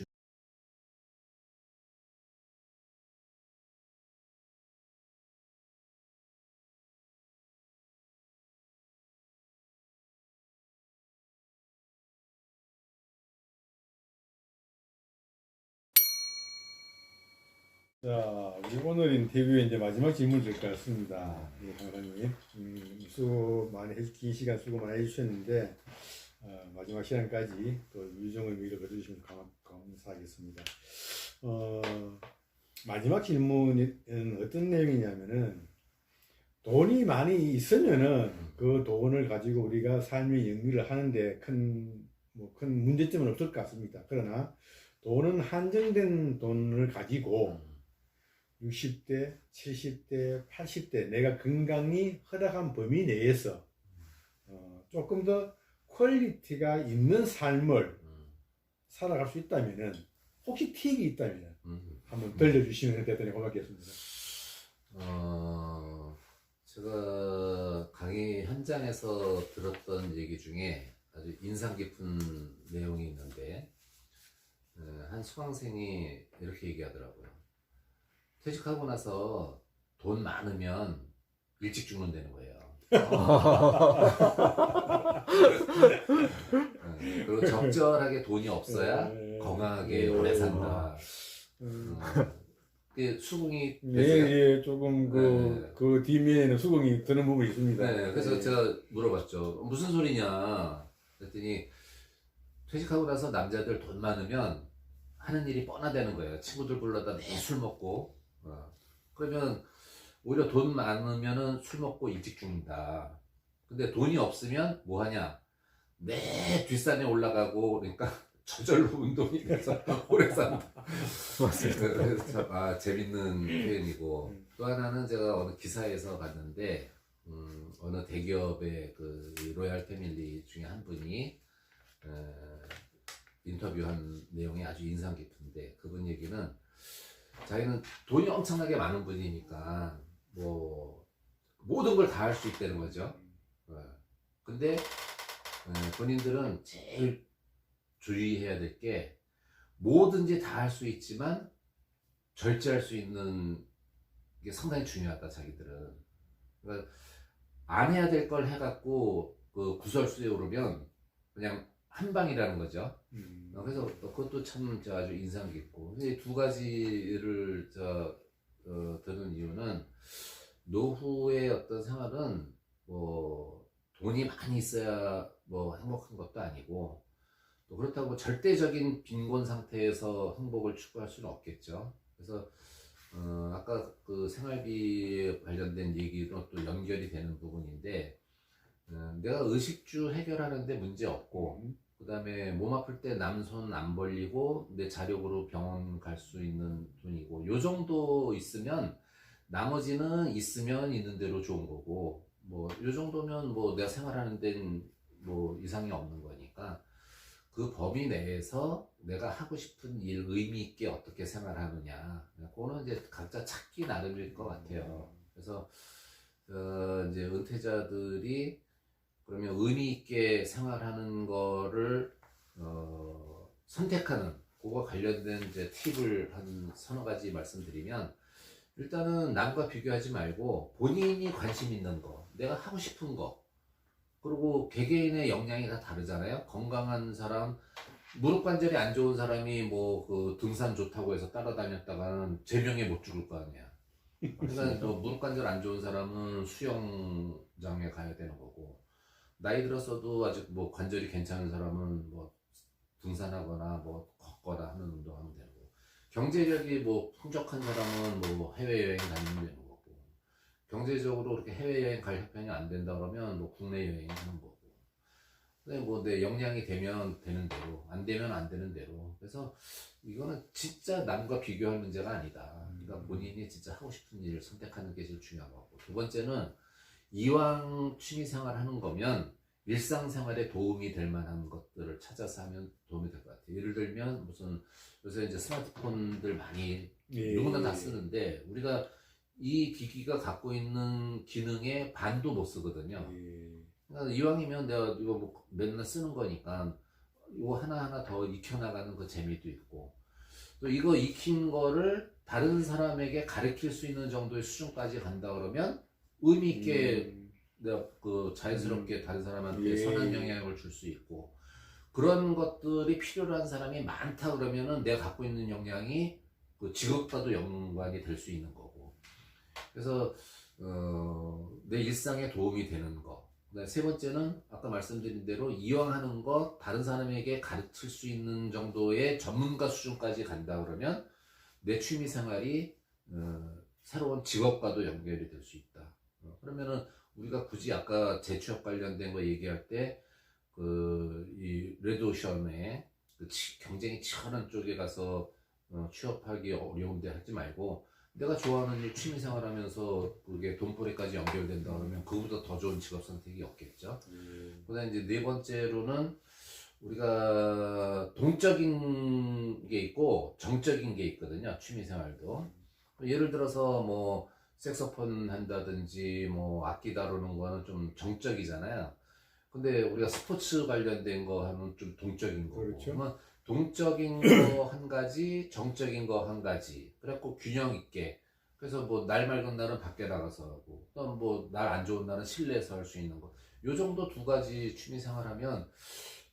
자, 우리 오늘 인터뷰의 이제 마지막 질문 될 것 같습니다. 예, 강사님. 수고 많이 긴 시간 수고 많이 해주셨는데, 마지막 시간까지 또 유정을 위로 거두시면 감사하겠습니다. 마지막 질문은 어떤 내용이냐면은, 돈이 많이 있으면은 그 돈을 가지고 우리가 삶의 영위를 하는데 큰 문제점은 없을 것 같습니다. 그러나 돈은 한정된 돈을 가지고 60대, 70대, 80대 내가 건강이 허락한 범위 내에서 조금 더 퀄리티가 있는 삶을 살아갈 수 있다면은 혹시 팁이 있다면 한번 들려주시면 대단히 고맙겠습니다. 제가 강의 현장에서 들었던 얘기 중에 아주 인상 깊은 내용이 있는데 한 수강생이 이렇게 얘기하더라고요. 퇴직하고 나서 돈 많으면 일찍 죽는다는 거예요. 그리고 적절하게 돈이 없어야 건강하게 오래 산다. 수긍이 됐어요. 예, 조금 그 뒷면에는 수긍이 드는 부분이 있습니다. 네, 그래서 제가 물어봤죠. 무슨 소리냐? 그랬더니 퇴직하고 나서 남자들 돈 많으면 하는 일이 뻔하다는 거예요. 친구들 불러다 매 술 먹고. 그러면 오히려 돈 많으면은 술 먹고 일찍 죽는다. 근데 돈이 없으면 뭐 하냐? 매 뒷산에 올라가고 그러니까 저절로 운동이 돼서 오래 산다. 맞습니다. 그래서 참, 재밌는 표현이고, 또 하나는 제가 어느 기사에서 봤는데, 어느 대기업의 그 로얄 패밀리 중에 한 분이 인터뷰한 내용이 아주 인상 깊은데, 그분 얘기는 자기는 돈이 엄청나게 많은 분이니까 뭐 모든 걸 다 할 수 있다는 거죠. 근데 본인들은 제일 주의해야 될 게 뭐든지 다 할 수 있지만 절제할 수 있는 게 상당히 중요하다, 자기들은. 그러니까 안 해야 될 걸 해갖고 그 구설수에 오르면 그냥 한 방이라는 거죠. 그래서 그것도 참 아주 인상 깊고, 근데 두 가지를 드는 이유는 노후의 어떤 생활은 뭐 돈이 많이 있어야 뭐 행복한 것도 아니고, 또 그렇다고 절대적인 빈곤 상태에서 행복을 추구할 수는 없겠죠. 그래서 아까 그 생활비 관련된 얘기로 또 연결이 되는 부분인데, 내가 의식주 해결하는데 문제 없고, 그 다음에 몸 아플 때 남손 안 벌리고 내 자력으로 병원 갈 수 있는 돈이고, 요 정도 있으면 나머지는 있으면 있는 대로 좋은 거고, 뭐 요 정도면 뭐 내가 생활하는 데는 뭐 이상이 없는 거니까, 그 범위 내에서 내가 하고 싶은 일 의미 있게 어떻게 생활하느냐, 그거는 이제 각자 찾기 나름일 것 같아요. 그래서 이제 은퇴자들이 그러면 의미 있게 생활하는 거를 선택하는, 그거 관련된 이제 팁을 한 서너 가지 말씀드리면, 일단은 남과 비교하지 말고 본인이 관심 있는 거, 내가 하고 싶은 거, 그리고 개개인의 역량이 다 다르잖아요. 건강한 사람, 무릎 관절이 안 좋은 사람이 뭐 그 등산 좋다고 해서 따라다녔다가는 제명에 못 죽을 거 아니야. 그러니까 또 무릎 관절 안 좋은 사람은 수영장에 가야 되는 거고, 나이 들어서도 아직 뭐 관절이 괜찮은 사람은 뭐 등산하거나 뭐 걷거나 하는 운동하면 되고, 경제력이 뭐 풍족한 사람은 뭐 해외여행 다니면 되는 거고, 경제적으로 그렇게 해외여행 갈 형편이 안 된다 그러면 뭐 국내 여행 하는 거고, 근데 뭐 내 역량이 되면 되는 대로, 안 되면 안 되는 대로. 그래서 이거는 진짜 남과 비교할 문제가 아니다. 그러니까 본인이 진짜 하고 싶은 일을 선택하는 게 제일 중요한 거고, 두 번째는 이왕 취미생활 하는 거면 일상생활에 도움이 될 만한 것들을 찾아서 하면 도움이 될 것 같아요. 예를 들면 무슨 요새 이제 스마트폰들 많이 누구나 다 쓰는데, 우리가 이 기기가 갖고 있는 기능의 반도 못 쓰거든요. 그러니까 이왕이면 내가 이거 뭐 맨날 쓰는 거니까 이거 하나하나 더 익혀나가는 그 재미도 있고, 또 이거 익힌 거를 다른 사람에게 가르칠 수 있는 정도의 수준까지 간다 그러면 의미 있게 내가 그 자연스럽게 다른 사람한테 선한 영향을 줄 수 있고, 그런 것들이 필요로 한 사람이 많다 그러면은 내가 갖고 있는 역량이 그 직업과도 연관이 될 수 있는 거고, 그래서 내 일상에 도움이 되는 거. 그다음에 세 번째는 아까 말씀드린 대로 이왕 하는 거 다른 사람에게 가르칠 수 있는 정도의 전문가 수준까지 간다 그러면 내 취미 생활이 새로운 직업과도 연결이 될 수 있다. 그러면은 우리가 굳이 아까 재취업 관련된 거 얘기할 때 이 레드오션의 그 경쟁이 치열한 쪽에 가서 취업하기 어려운데 하지 말고, 내가 좋아하는 일 취미생활 하면서 그게 돈벌이까지 연결된다 그러면 그보다 더 좋은 직업 선택이 없겠죠. 그다음에 이제 네 번째로는 우리가 동적인 게 있고 정적인 게 있거든요, 취미생활도. 예를 들어서 뭐 색소폰 한다든지 뭐 악기 다루는 거는 좀 정적이잖아요. 근데 우리가 스포츠 관련된 거 하면 좀 동적인 거고. 그렇죠. 그러면 동적인 거 한 가지, 정적인 거 한 가지. 그래갖고 균형 있게. 그래서 뭐 날 맑은 날은 밖에 나가서 하고, 또 뭐 날 안 좋은 날은 실내에서 할 수 있는 거. 요 정도 두 가지 취미 생활하면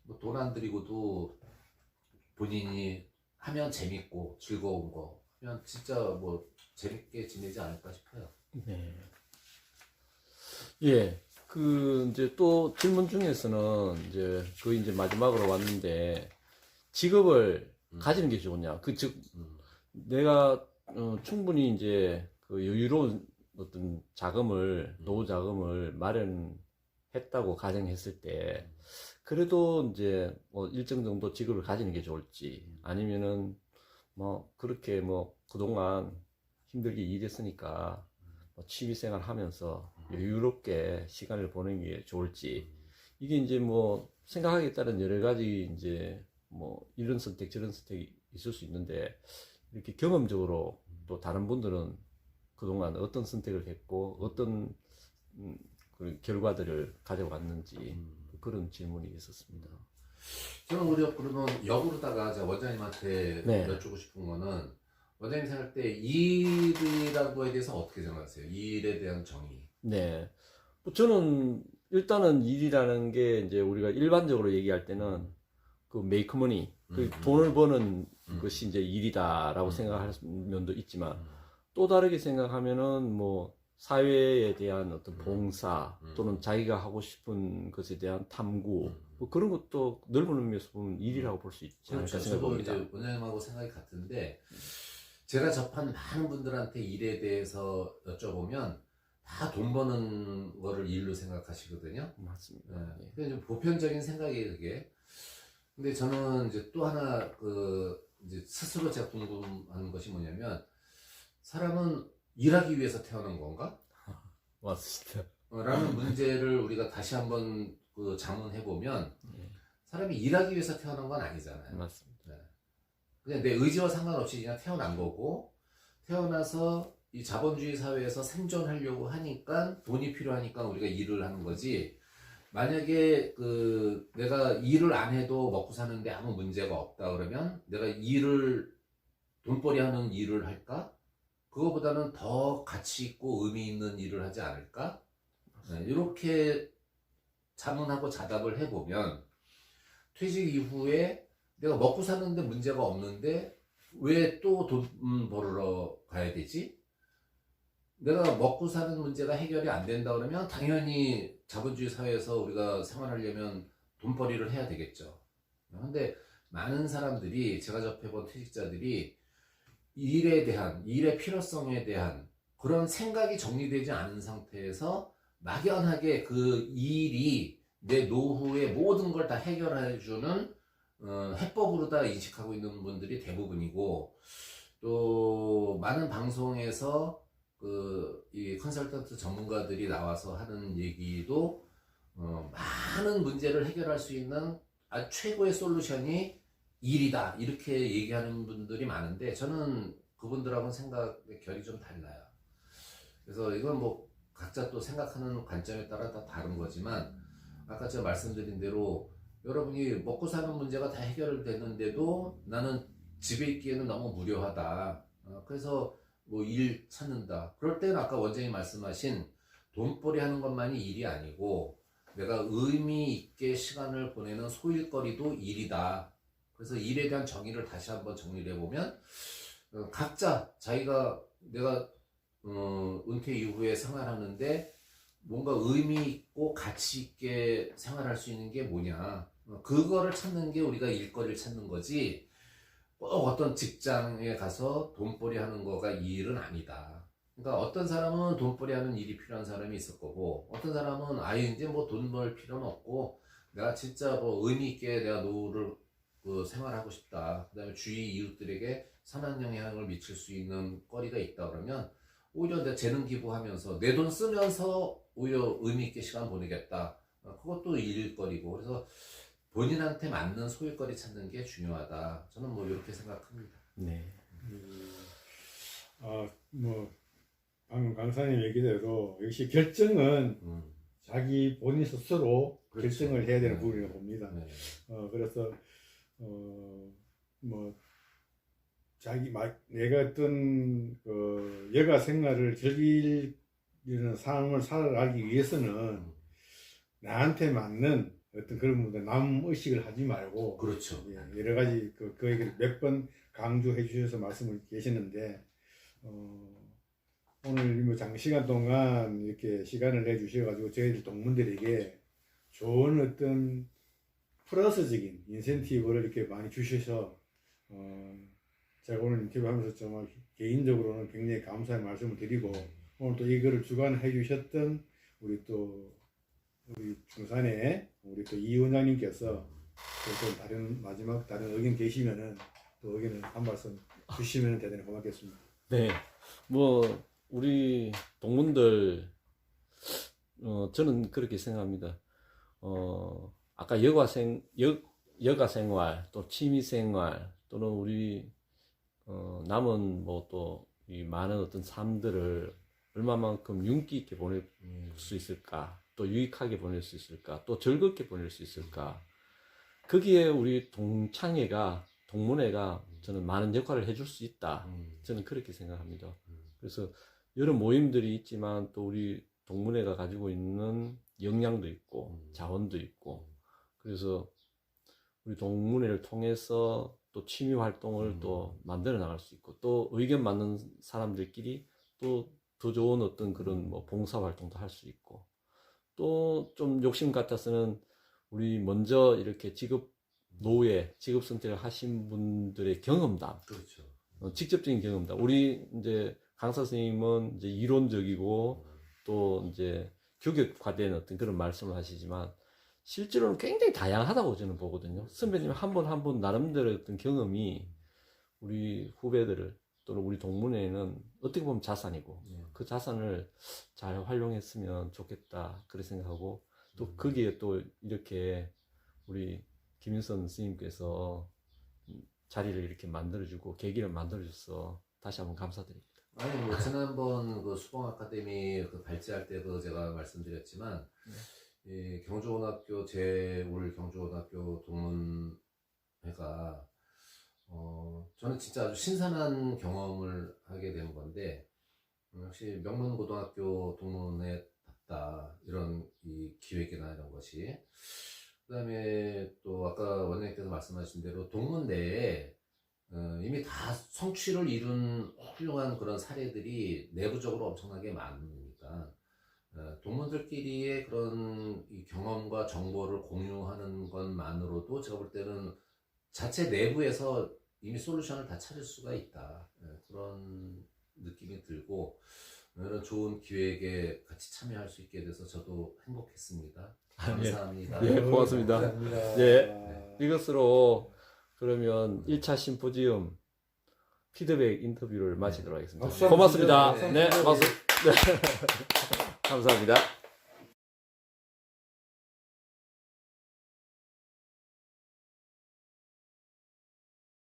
뭐 돈 안 들이고도 본인이 하면 재밌고 즐거운 거 하면 진짜 뭐 재밌게 지내지 않을까 싶어요. 네. 예. 그 이제 또 질문 중에서는 이제 거의 이제 마지막으로 왔는데, 직업을 가지는 게 좋으냐? 그 즉 내가 충분히 이제 그 여유로운 어떤 자금을, 노후 자금을 마련해 했다고 가정했을 때, 그래도 이제 뭐 일정 정도 직업을 가지는 게 좋을지, 아니면은 뭐 그렇게 뭐 그동안 힘들게 일했으니까 뭐 취미생활 하면서 여유롭게 시간을 보내는 게 좋을지, 이게 이제 뭐 생각하기에 따른 여러 가지 이제 뭐 이런 선택 저런 선택이 있을 수 있는데, 이렇게 경험적으로 또 다른 분들은 그동안 어떤 선택을 했고 어떤 그 결과들을 가져왔는지 그런 질문이 있었습니다. 저는 오히려 그러면 역으로다가 제가 원장님한테 네. 여쭙고 싶은 거는, 원장님 생각할 때 일이라는 거에 대해서 어떻게 생각하세요? 일에 대한 정의. 네. 뭐 저는 일단은 일이라는 게 이제 우리가 일반적으로 얘기할 때는 그 make money, 그 돈을 버는 것이 이제 일이다라고 생각할 면도 있지만, 또 다르게 생각하면은 뭐 사회에 대한 어떤 봉사 또는 자기가 하고 싶은 것에 대한 탐구, 뭐 그런 것도 넓은 의미에서 보면 일이라고 볼 수 있지 않을까 그렇죠. 저도 생각합니다. 이제 원장님하고 생각이 같은데, 제가 접한 많은 분들한테 일에 대해서 여쭤보면 다 돈 버는 거를 일로 생각하시거든요. 맞습니다. 네. 그게 좀 보편적인 생각이에요, 그게. 근데 저는 이제 또 하나 이제 스스로 제가 궁금한 것이 뭐냐면, 사람은 일하기 위해서 태어난 건가? 맞습니다. 라는 문제를 우리가 다시 한번 자문해 보면, 네. 사람이 일하기 위해서 태어난 건 아니잖아요. 맞습니다. 네. 그냥 내 의지와 상관없이 그냥 태어난 거고, 태어나서 이 자본주의 사회에서 생존하려고 하니까 돈이 필요하니까 우리가 일을 하는 거지. 만약에 내가 일을 안 해도 먹고 사는데 아무 문제가 없다 그러면 내가 돈벌이 하는 일을 할까? 그거보다는 더 가치 있고 의미 있는 일을 하지 않을까? 네, 이렇게 자문하고 자답을 해보면, 퇴직 이후에 내가 먹고 사는데 문제가 없는데 왜 또 돈 벌으러 가야 되지? 내가 먹고 사는 문제가 해결이 안 된다 그러면 당연히 자본주의 사회에서 우리가 생활하려면 돈벌이를 해야 되겠죠. 근데 많은 사람들이, 제가 접해본 퇴직자들이 일의 필요성에 대한 그런 생각이 정리되지 않은 상태에서 막연하게 그 일이 내 노후의 모든 걸 다 해결해주는 해법으로 다 인식하고 있는 분들이 대부분이고, 또 많은 방송에서 이 컨설턴트 전문가들이 나와서 하는 얘기도 많은 문제를 해결할 수 있는 최고의 솔루션이 일이다, 이렇게 얘기하는 분들이 많은데, 저는 그분들하고는 생각의 결이 좀 달라요. 그래서 이건 뭐 각자 또 생각하는 관점에 따라 다 다른 거지만, 아까 제가 말씀드린 대로 여러분이 먹고 사는 문제가 다 해결되는데도 나는 집에 있기에는 너무 무료하다, 그래서 뭐 일 찾는다, 그럴 때는 아까 원장님 말씀하신 돈벌이 하는 것만이 일이 아니고 내가 의미 있게 시간을 보내는 소일거리도 일이다. 그래서 일에 대한 정의를 다시 한번 정리를 해보면, 각자 내가 은퇴 이후에 생활하는데 뭔가 의미 있고 가치 있게 생활할 수 있는 게 뭐냐, 그거를 찾는 게 우리가 일거리를 찾는 거지, 꼭 어떤 직장에 가서 돈벌이 하는 거가 이 일은 아니다. 그러니까 어떤 사람은 돈벌이 하는 일이 필요한 사람이 있을 거고, 어떤 사람은 아예 이제 뭐 돈 벌 필요는 없고 내가 진짜 뭐 의미 있게 내가 노후를 생활하고 싶다, 그 다음에 주위 이웃들에게 선한 영향을 미칠 수 있는 거리가 있다 그러면 오히려 내가 재능 기부하면서 내 돈 쓰면서 오히려 의미 있게 시간 보내겠다, 그것도 일거리고. 그래서 본인한테 맞는 소일거리 찾는 게 중요하다, 저는 뭐 이렇게 생각합니다. 네. 뭐 방금 강사님 얘기대로 역시 결정은 자기 본인 스스로 그렇죠. 결정을 해야 되는 부분이라고 봅니다. 네. 그래서 뭐 내가 어떤 여가 생활을 즐기는 삶을 살아가기 위해서는 나한테 맞는 어떤 그런 분들 남 의식을 하지 말고, 그렇죠. 여러 가지 그 얘기를 몇 번 강조해 주셔서 말씀을 계시는데, 오늘 뭐 장시간 동안 이렇게 시간을 내 주셔가지고 저희들 동문들에게 좋은 어떤 플러스적인 인센티브를 이렇게 많이 주셔서 제가 오늘 인터뷰하면서 정말 개인적으로는 굉장히 감사의 말씀을 드리고, 오늘 또 이거를 주관해 주셨던 우리 또 우리 중산에 우리 그 이 원장님께서 또 다른 마지막 다른 의견 계시면은 또 의견을 한 말씀 주시면 대단히 고맙겠습니다. 네, 뭐 우리 동문들 저는 그렇게 생각합니다. 아까 여가 생활 또 취미 생활 또는 우리 남은 뭐 또 이 많은 어떤 삶들을 얼마만큼 윤기 있게 보낼 수 있을까, 또 유익하게 보낼 수 있을까, 또 즐겁게 보낼 수 있을까. 거기에 우리 동창회가 동문회가 저는 많은 역할을 해줄 수 있다. 저는 그렇게 생각합니다. 그래서 여러 모임들이 있지만 또 우리 동문회가 가지고 있는 역량도 있고 자원도 있고, 그래서 우리 동문회를 통해서 또 취미 활동을 또 만들어 나갈 수 있고, 또 의견 맞는 사람들끼리 또 더 좋은 어떤 그런 뭐 봉사 활동도 할 수 있고, 또 좀 욕심 같아서는 우리 먼저 이렇게 노예 직업 선택을 하신 분들의 경험담, 그렇죠. 직접적인 경험담. 우리 이제 강사 선생님은 이제 이론적이고 또 이제 규격화된 어떤 그런 말씀을 하시지만 실제로는 굉장히 다양하다고 저는 보거든요. 선배님 한 번 나름대로 어떤 경험이 우리 후배들을 또는 우리 동문회에는 어떻게 보면 자산이고 그 자산을 잘 활용했으면 좋겠다 그렇게 생각하고, 또 거기에 또 이렇게 우리 김인선 스님께서 자리를 이렇게 만들어주고 계기를 만들어줘서 다시 한번 감사드립니다. 아니 뭐 지난번 그 수봉 아카데미 그 발제할 때도 제가 말씀드렸지만 이 경주고등학교 올 경주고등학교 동문회가 저는 진짜 아주 신선한 경험을 하게 된 건데, 역시 명문고등학교 동문회답다 이런 이 기획이나 이런 것이. 그다음에 또 아까 원장님께서 말씀하신 대로 동문 내에 이미 다 성취를 이룬 훌륭한 그런 사례들이 내부적으로 엄청나게 많으니까 동문들끼리의 그런 이 경험과 정보를 공유하는 것만으로도 제가 볼 때는 자체 내부에서 이미 솔루션을 다 찾을 수가 있다, 그런 느낌이 들고, 이런 좋은 기획에 같이 참여할 수 있게 돼서 저도 행복했습니다. 감사합니다. 예, 고맙습니다. 감사합니다. 예, 이것으로 그러면 1차 심포지움 피드백 인터뷰를 마치도록 하겠습니다. 박수 한번 고맙습니다. 주세요. 네, 고맙습니다. 감사합니다.